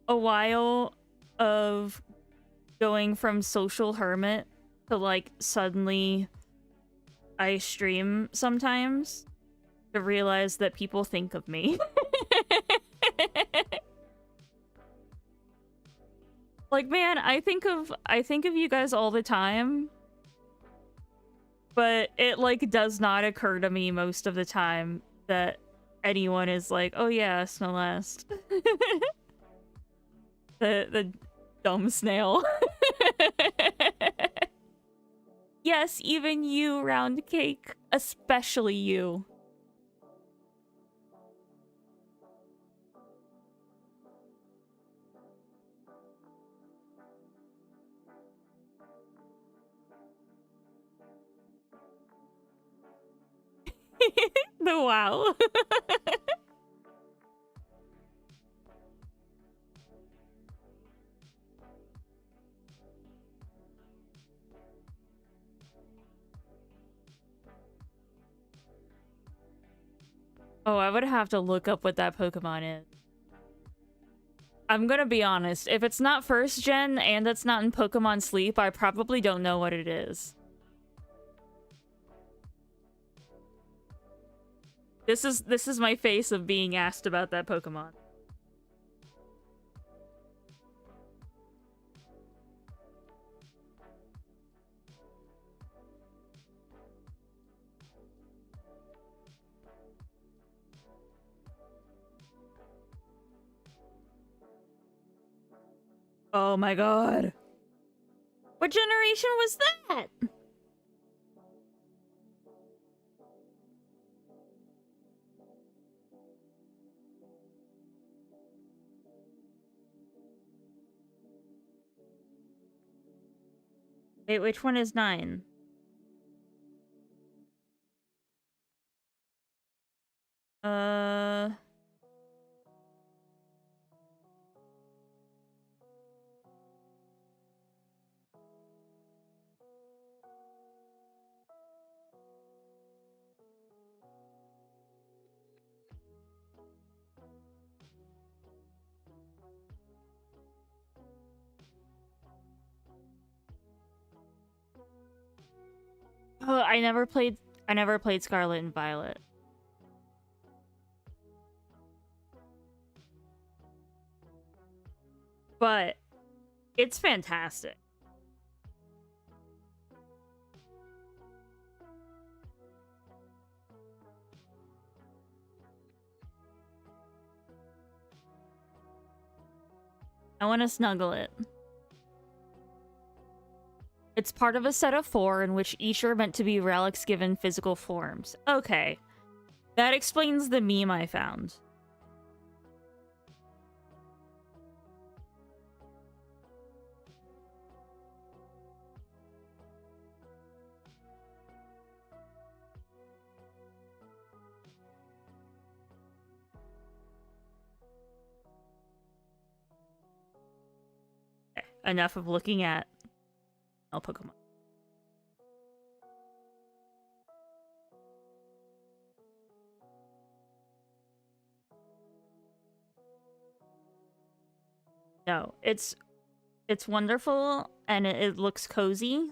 a while of going from social hermit to, like, suddenly I stream sometimes to realize that people think of me. Like, man, I think of you guys all the time. But it, like, does not occur to me most of the time that anyone is like, oh yeah, Snowlast. the dumb snail. Yes, even you, Round Cake. Especially you. The wow. Oh, I would have to look up what that Pokemon is. I'm gonna be honest. If it's not first gen and it's not in Pokemon Sleep, I probably don't know what it is. This is my face of being asked about that Pokemon. Oh my god. What generation was that? Wait, which one is 9? Oh, I never played Scarlet and Violet. But it's fantastic. I want to snuggle it. It's part of a set of 4 in which each are meant to be relics given physical forms. Okay. That explains the meme I found. Okay, enough of looking at Pokemon. No, it's wonderful and it looks cozy.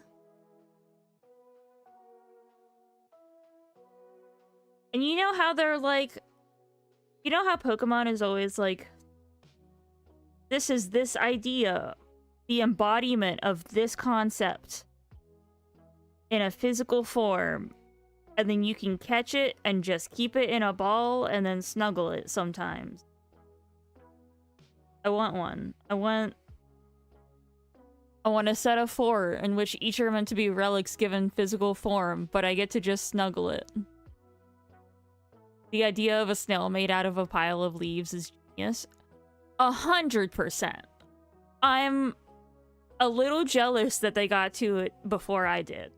And you know how they're like, you know how Pokemon is always like, this is this idea, the embodiment of this concept in a physical form, and then you can catch it and just keep it in a ball and then snuggle it sometimes. I want one. I want I want a set of 4 in which each are meant to be relics given physical form, but I get to just snuggle it. The idea of a snail made out of a pile of leaves is genius. 100%. I'm a little jealous that they got to it before I did.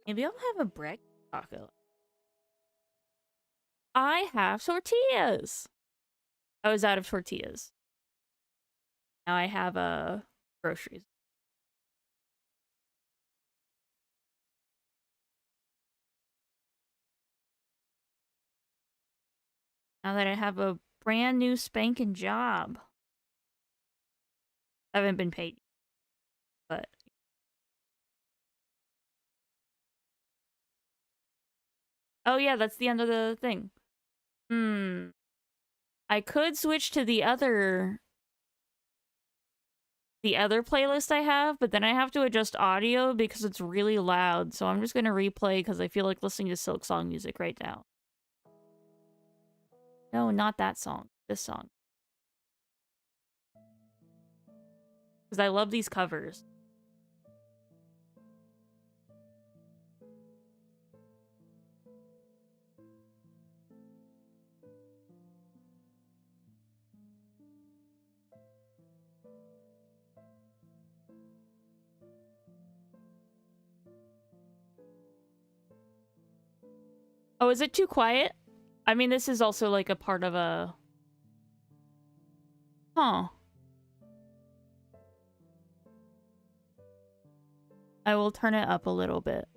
Maybe I'll have a breakfast taco. I have tortillas. I was out of tortillas. Now I have groceries. Now that I have a brand new spanking job. I haven't been paid, but oh yeah, that's the end of the thing. I could switch to the other playlist I have, but then I have to adjust audio because it's really loud. So I'm just gonna replay because I feel like listening to Silk Song music right now. No, not that song. This song. Because I love these covers. Oh, is it too quiet? I mean, this is also like a part of a... Huh. I will turn it up a little bit.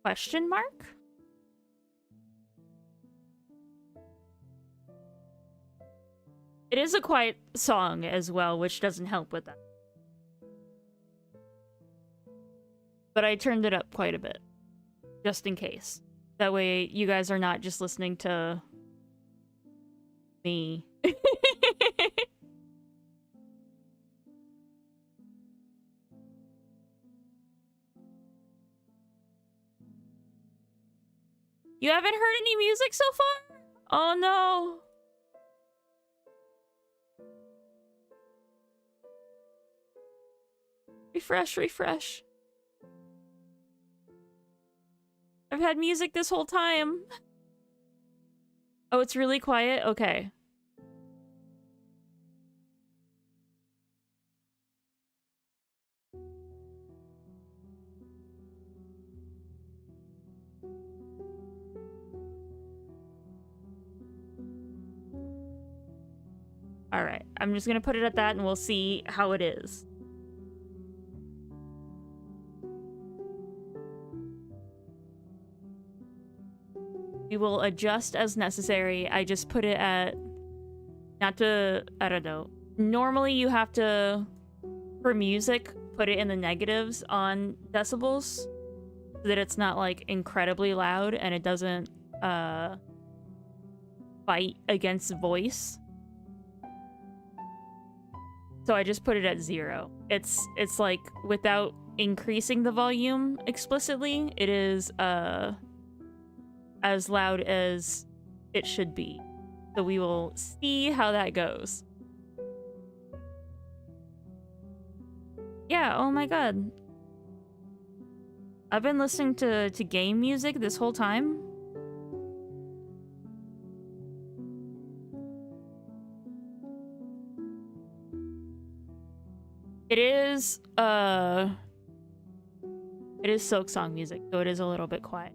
Question mark? It is a quiet song as well, which doesn't help with that. But I turned it up quite a bit. Just in case. That way you guys are not just listening to... me. You haven't heard any music so far? Oh no. Refresh, refresh. I've had music this whole time. Oh, it's really quiet? Okay. Alright, I'm just gonna put it at that and we'll see how it is. We will adjust as necessary. I just put it at... Not to... I don't know. Normally you have to... For music, put it in the negatives on decibels. So that it's not, like, incredibly loud and it doesn't, fight against voice. So I just put it at 0. It's like, without increasing the volume explicitly, it is, as loud as it should be. So we will see how that goes. Yeah, oh my god. I've been listening to game music this whole time. It is Silk Song music, so it is a little bit quiet.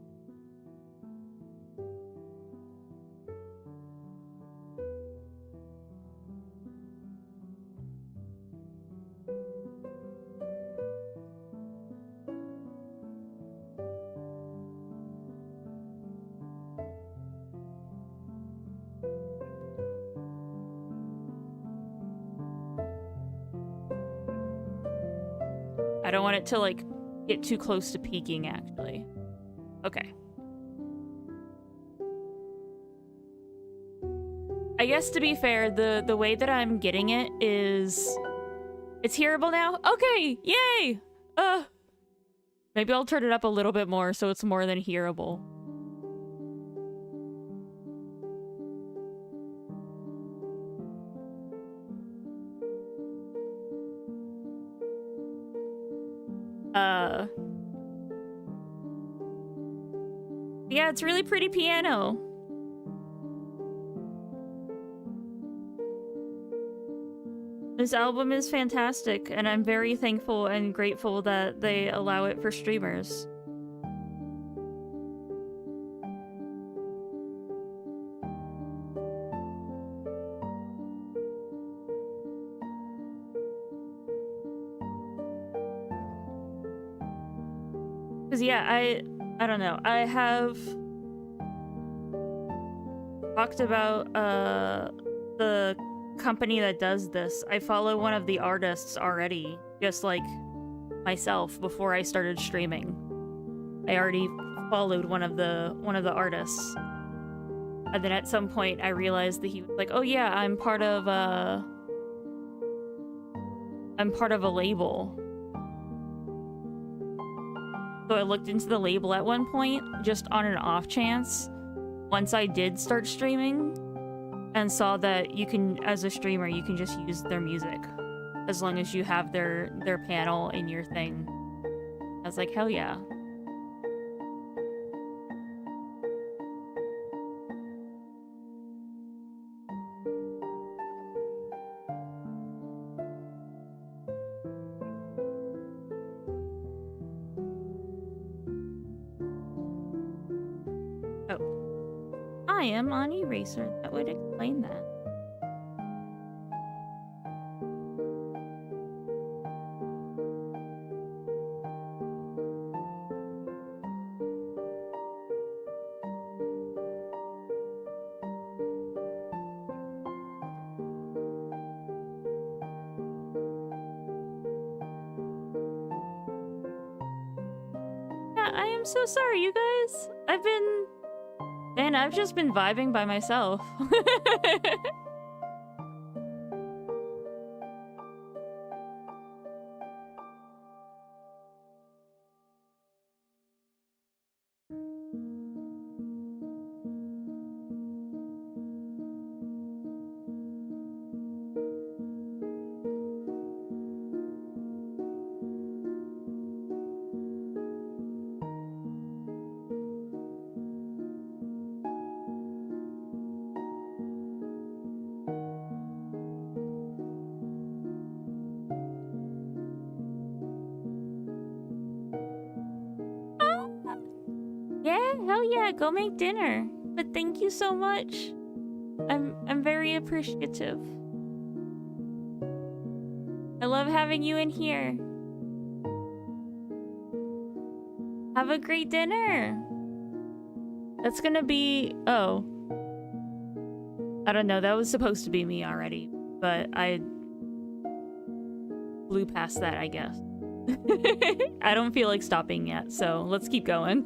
I don't want it to, like, get too close to peaking, actually. Okay. I guess, to be fair, the way that I'm getting it is... It's hearable now? Okay! Yay! Maybe I'll turn it up a little bit more so it's more than hearable. Yeah, it's really pretty piano. This album is fantastic, and I'm very thankful and grateful that they allow it for streamers. Because, yeah, I don't know. I have talked about the company that does this. I follow one of the artists already, just like myself, before I started streaming. I already followed one of the artists. And then at some point I realized that he was like, "Oh yeah, I'm part of a label." So I looked into the label at one point, just on an off chance, once I did start streaming, and saw that you can, as a streamer, you can just use their music as long as you have their panel in your thing. I was like, hell yeah. I am on Eraser. That would explain that. Yeah, I am so sorry, you guys. I've just been vibing by myself. Yeah, hell yeah, go make dinner. But thank you so much. I'm very appreciative. I love having you in here. Have a great dinner. That's gonna be... Oh. I don't know, that was supposed to be me already, but I blew past that, I guess. I don't feel like stopping yet, so let's keep going.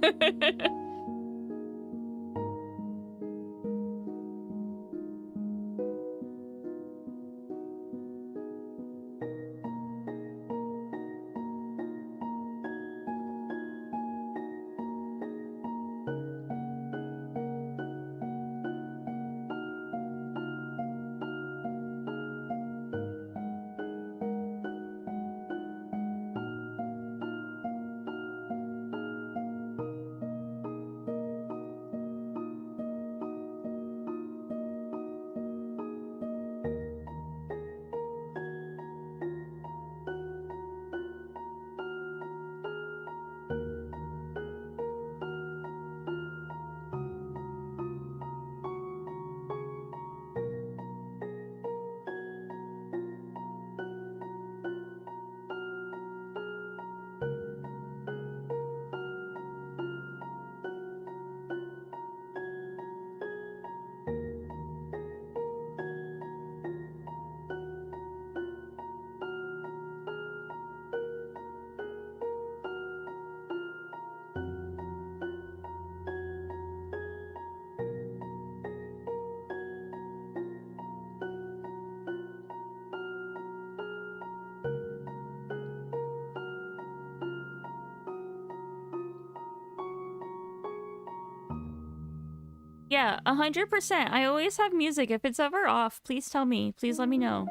Yeah, 100%. I always have music. If it's ever off, please tell me. Please let me know.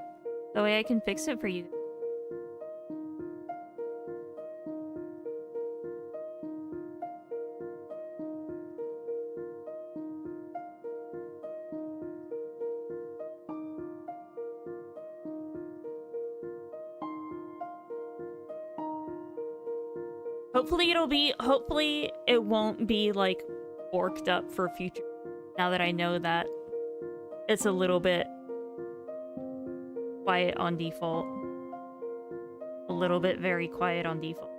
That way I can fix it for you. Hopefully it won't be, like, forked up for future. Now that I know that it's a little bit quiet on default. A little bit very quiet on default.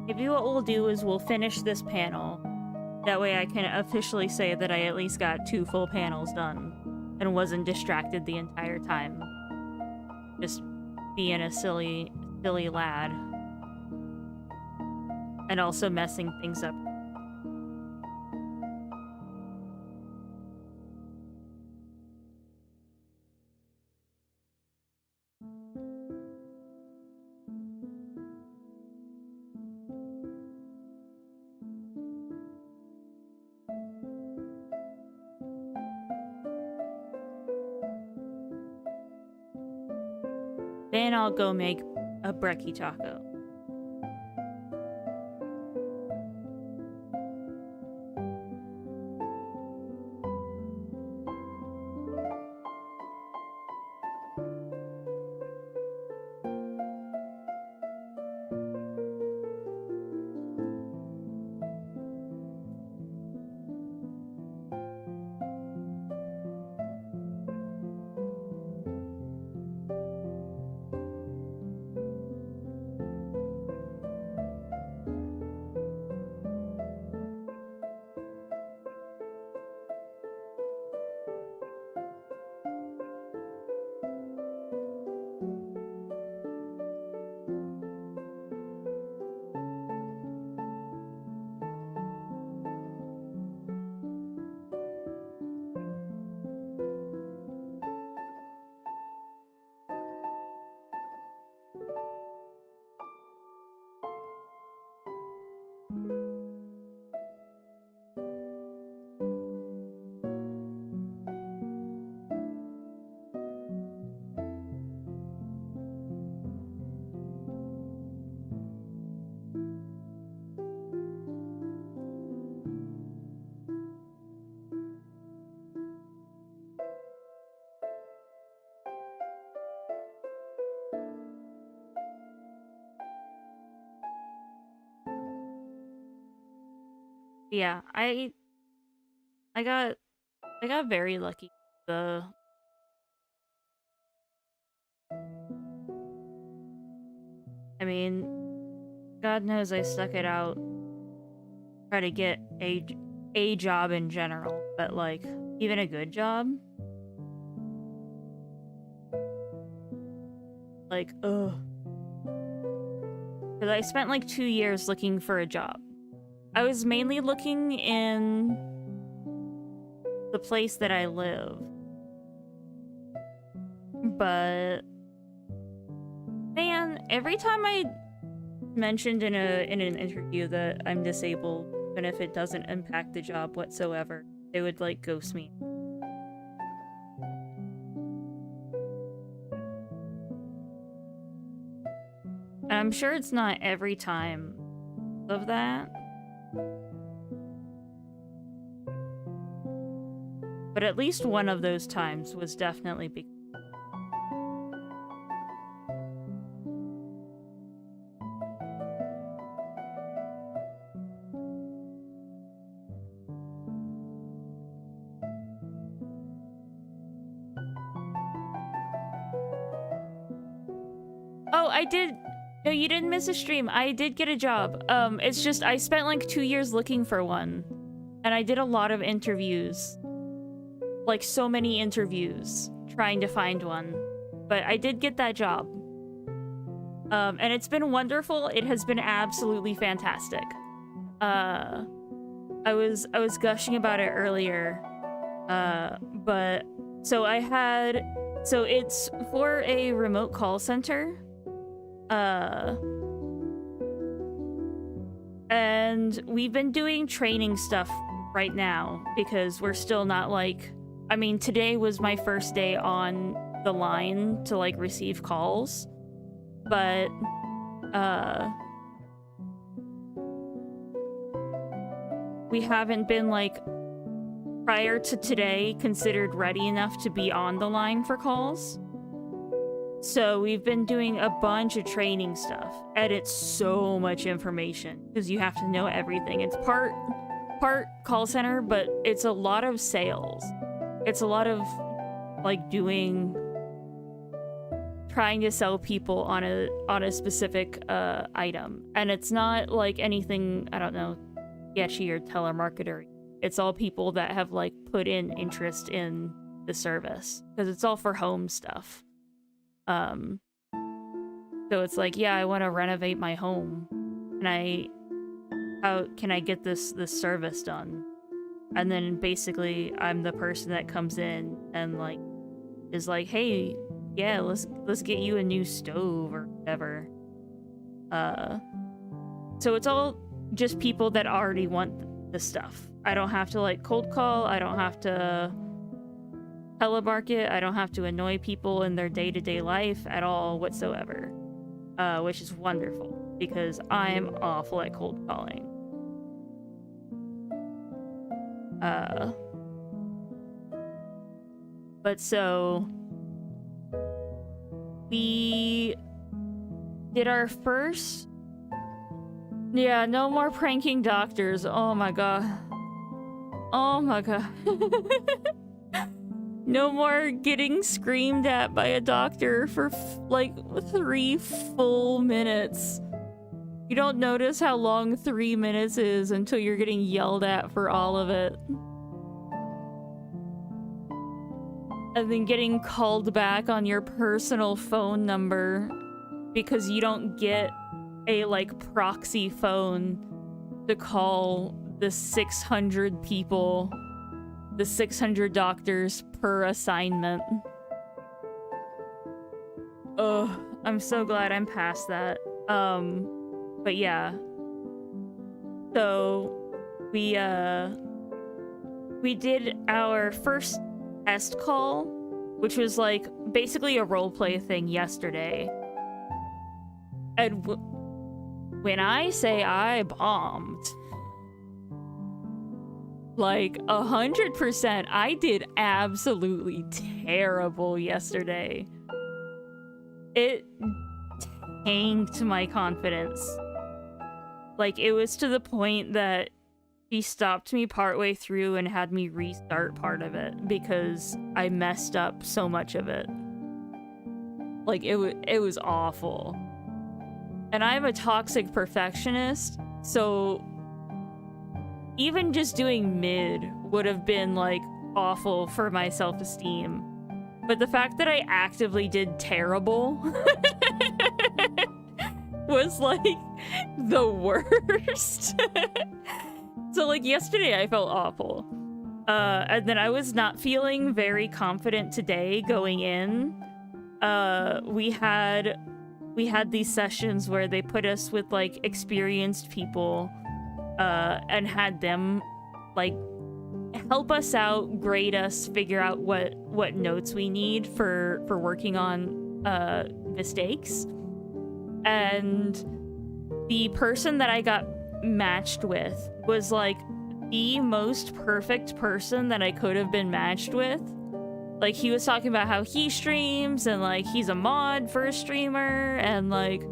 Maybe what we'll do is we'll finish this panel. That way I can officially say that I at least got 2 full panels done and wasn't distracted the entire time. Just being a silly lad. And also messing things up. Then I'll go make a brekkie taco. Yeah, I got very lucky. I mean, God knows I stuck it out. Try to get a job in general, but like even a good job. Like, ugh. Because I spent like 2 years looking for a job. I was mainly looking in the place that I live. But man, every time I mentioned in an interview that I'm disabled, even if it doesn't impact the job whatsoever, they would like ghost me. And I'm sure it's not every time of that. But at least one of those times was definitely because I did. No, you didn't miss a stream. I did get a job. It's just I spent like 2 years looking for one. And I did a lot of interviews. Like so many interviews trying to find one. But I did get that job. And it's been wonderful. It has been absolutely fantastic. I was gushing about it earlier. But so it's for a remote call center. And we've been doing training stuff right now because we're still not like, I mean, today was my first day on the line to like receive calls, but we haven't been like prior to today considered ready enough to be on the line for calls. So we've been doing a bunch of training stuff, and it's so much information because you have to know everything. It's part call center, but it's a lot of sales. It's a lot of like trying to sell people on a specific item, and it's not like anything, I don't know, sketchy or telemarketer. It's all people that have like put in interest in the service because it's all for home stuff. So it's like, yeah, I want to renovate my home. How can I get this service done? And then basically I'm the person that comes in and like is like, hey, yeah, let's get you a new stove or whatever. So it's all just people that already want the stuff. I don't have to like cold call, I don't have to telemarket, I don't have to annoy people in their day-to-day life at all whatsoever, which is wonderful because I'm awful at cold calling. But so we did our first, yeah, no more pranking doctors. Oh my god. No more getting screamed at by a doctor for like 3 full minutes. You don't notice how long 3 minutes is until you're getting yelled at for all of it. And then getting called back on your personal phone number because you don't get a like proxy phone to call the 600 people, the 600 doctors per assignment. Ugh, I'm so glad I'm past that. But yeah. So we did our first test call, which was like basically a roleplay thing yesterday. And when I say I bombed, like 100%, I did absolutely terrible yesterday. It tanked my confidence. Like, it was to the point that he stopped me partway through and had me restart part of it because I messed up so much of it. Like, it was awful. And I'm a toxic perfectionist, so even just doing mid would have been, like, awful for my self-esteem. But the fact that I actively did terrible was, like, the worst. So like yesterday I felt awful. And then I was not feeling very confident today going in. We had these sessions where they put us with like experienced people and had them like help us out, grade us, figure out what notes we need for working on mistakes. And the person that I got matched with was like the most perfect person that I could have been matched with. Like, he was talking about how he streams and like he's a mod for a streamer, and like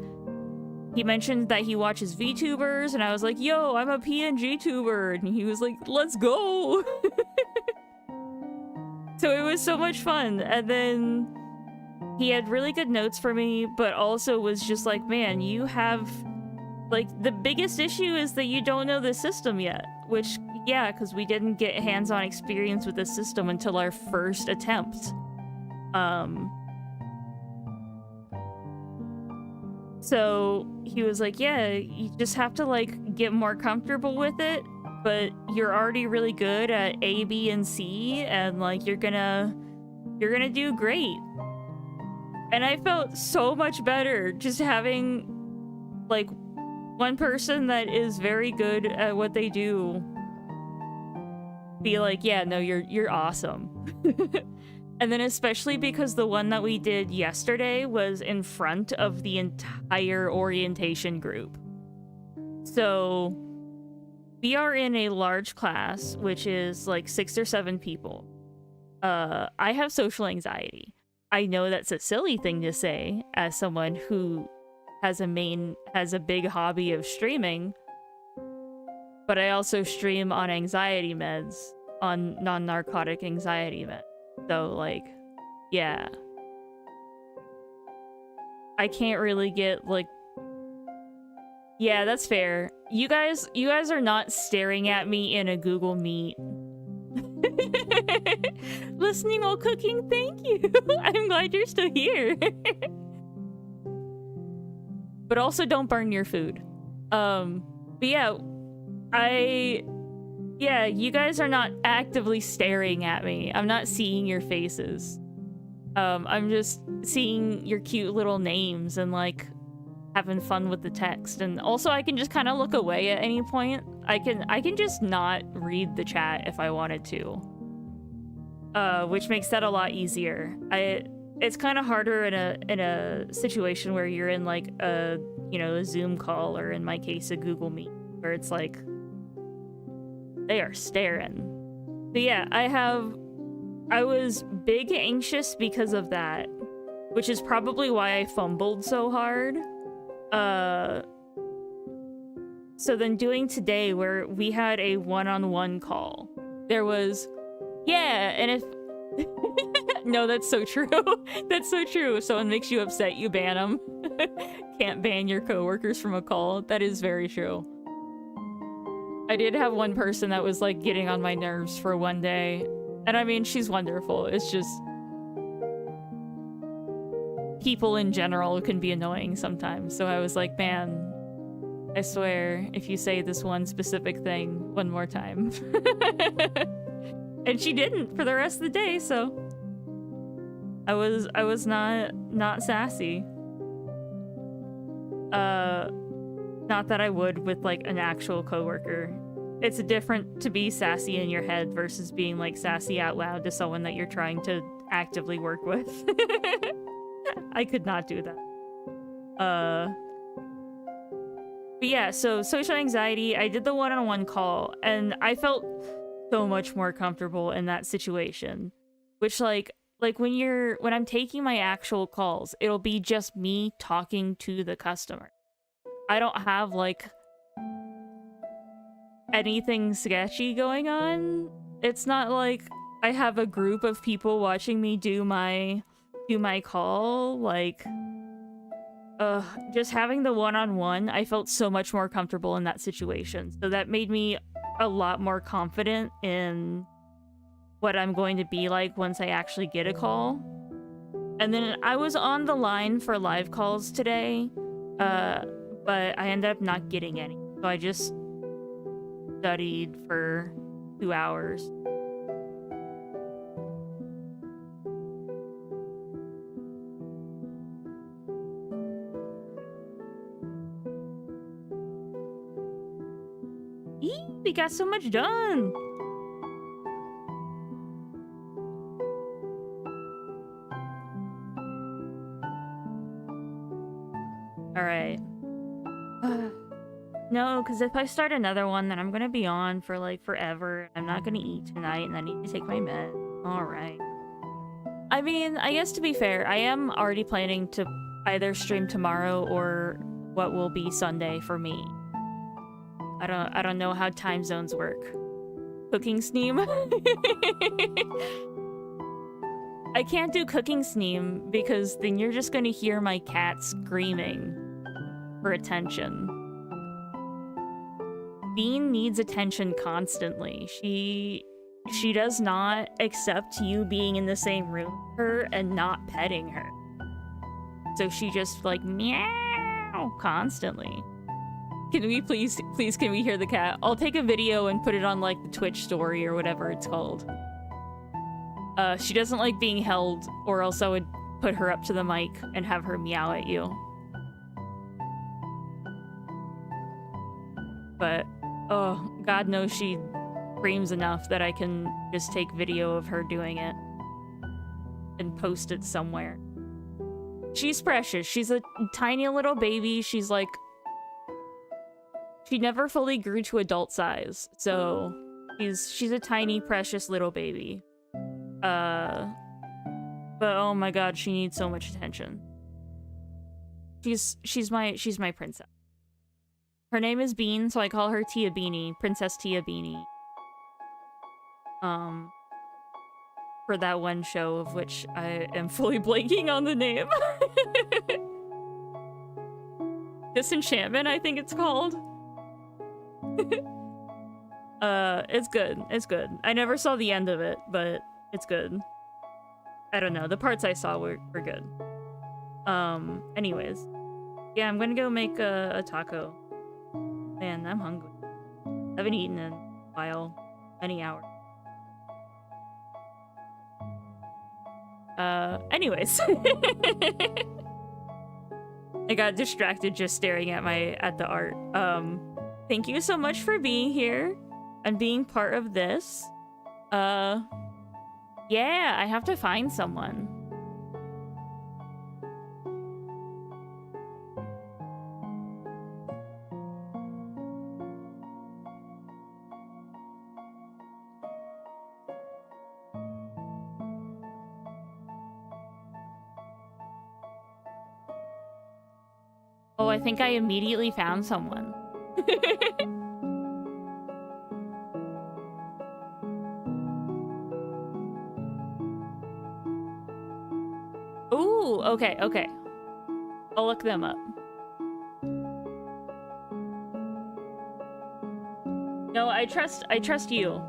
he mentioned that he watches VTubers, and I was like, yo, I'm a PNG tuber, and he was like, let's go. So it was so much fun. And then he had really good notes for me, but also was just like, man, you have like the biggest issue is that you don't know the system yet. Which, yeah, because we didn't get hands-on experience with the system until our first attempt. So he was like, yeah, you just have to like get more comfortable with it, but you're already really good at A, B, and C, and like you're gonna do great. And I felt so much better just having like one person that is very good at what they do be like, yeah, no, you're awesome. And then especially because the one that we did yesterday was in front of the entire orientation group. So we are in a large class, which is like 6 or 7 people. I have social anxiety. I know that's a silly thing to say as someone who has a big hobby of streaming, but I also stream on anxiety meds, on non-narcotic anxiety meds. So like, yeah, I can't really get like, yeah, that's fair. You guys are not staring at me in a Google Meet. Listening while cooking, thank you. I'm glad you're still here. But also don't burn your food. But yeah, you guys are not actively staring at me. I'm not seeing your faces. I'm just seeing your cute little names and like having fun with the text. And also I can just kind of look away at any point. I can just not read the chat if I wanted to. Which makes that a lot easier. It's kind of harder in a situation where you're in like a Zoom call, or in my case a Google Meet, where it's like they are staring. But yeah, I was big anxious because of that, which is probably why I fumbled so hard. So then doing today, where we had a one-on-one call, there was, yeah, and if no, that's so true. That's so true. If someone makes you upset, you ban them. Can't ban your coworkers from a call. That is very true. I did have one person that was like getting on my nerves for one day. And I mean, she's wonderful. It's just people in general can be annoying sometimes. So I was like, man, I swear, if you say this one specific thing one more time. And she didn't for the rest of the day, so I was not sassy. Not that I would with like an actual coworker. It's different to be sassy in your head versus being like sassy out loud to someone that you're trying to actively work with. I could not do that. But yeah, so social anxiety, I did the one-on-one call, and I felt so much more comfortable in that situation. Which like when I'm taking my actual calls, it'll be just me talking to the customer. I don't have like anything sketchy going on. It's not like I have a group of people watching me do my call. Like, just having the one-on-one, I felt so much more comfortable in that situation. So that made me a lot more confident in what I'm going to be like once I actually get a call. And then I was on the line for live calls today, but I ended up not getting any. So I just studied for 2 hours. Eee, we got so much done! Alright. No, because if I start another one, then I'm gonna be on for, like, forever. I'm not gonna eat tonight, and I need to take my med. Alright. I mean, I guess to be fair, I am already planning to either stream tomorrow or what will be Sunday for me. I don't know how time zones work. Cooking Sneam? I can't do Cooking Sneam because then you're just gonna hear my cat screaming for attention. Bean needs attention constantly. She does not accept you being in the same room with her and not petting her. So she just like meow constantly. Can we please can we hear the cat? I'll take a video and put it on like the Twitch story or whatever it's called. She doesn't like being held, or else I would put her up to the mic and have her meow at you. But, oh, God knows she screams enough that I can just take video of her doing it and post it somewhere. She's precious. She's a tiny little baby. She's like... She never fully grew to adult size, so she's a tiny, precious little baby. But oh my god, she needs so much attention. She's my princess. Her name is Bean, so I call her Tia Beanie, Princess Tia Beanie. For that one show of which I am fully blanking on the name. Disenchantment, I think it's called. It's good. It's good. I never saw the end of it, but it's good. I don't know. The parts I saw were good. Anyways. Yeah, I'm gonna go make a taco. Man, I'm hungry. I haven't eaten in a while. Many hours. Anyways. I got distracted just staring at the art. Thank you so much for being here and being part of this. Yeah, I have to find someone. Oh, I think I immediately found someone. Ooh, okay, okay. I'll look them up. No, I trust you.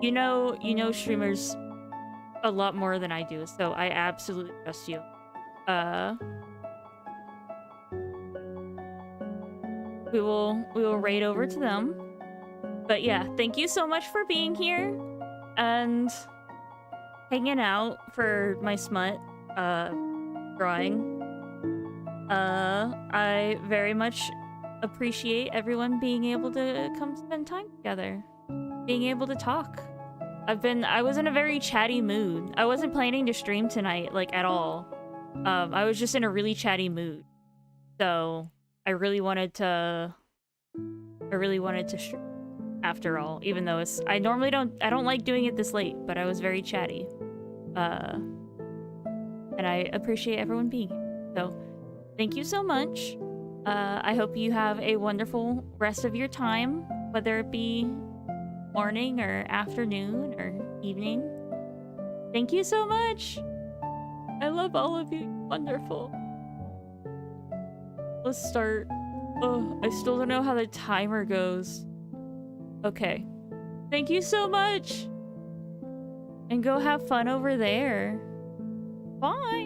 You know streamers a lot more than I do, so I absolutely trust you. We will raid over to them. But yeah, thank you so much for being here and hanging out for my smut drawing. I very much appreciate everyone being able to come spend time together, being able to talk. I was in a very chatty mood. I wasn't planning to stream tonight, like, at all. I was just in a really chatty mood. So, I really wanted to stream after all, even though I don't like doing it this late, but I was very chatty. And I appreciate everyone being here. So, thank you so much. I hope you have a wonderful rest of your time, whether it be morning or afternoon or evening. Thank you so much. I love all of you. Wonderful. Let's start Oh, I still don't know how the timer goes. Okay. Thank you so much! And go have fun over there. Bye!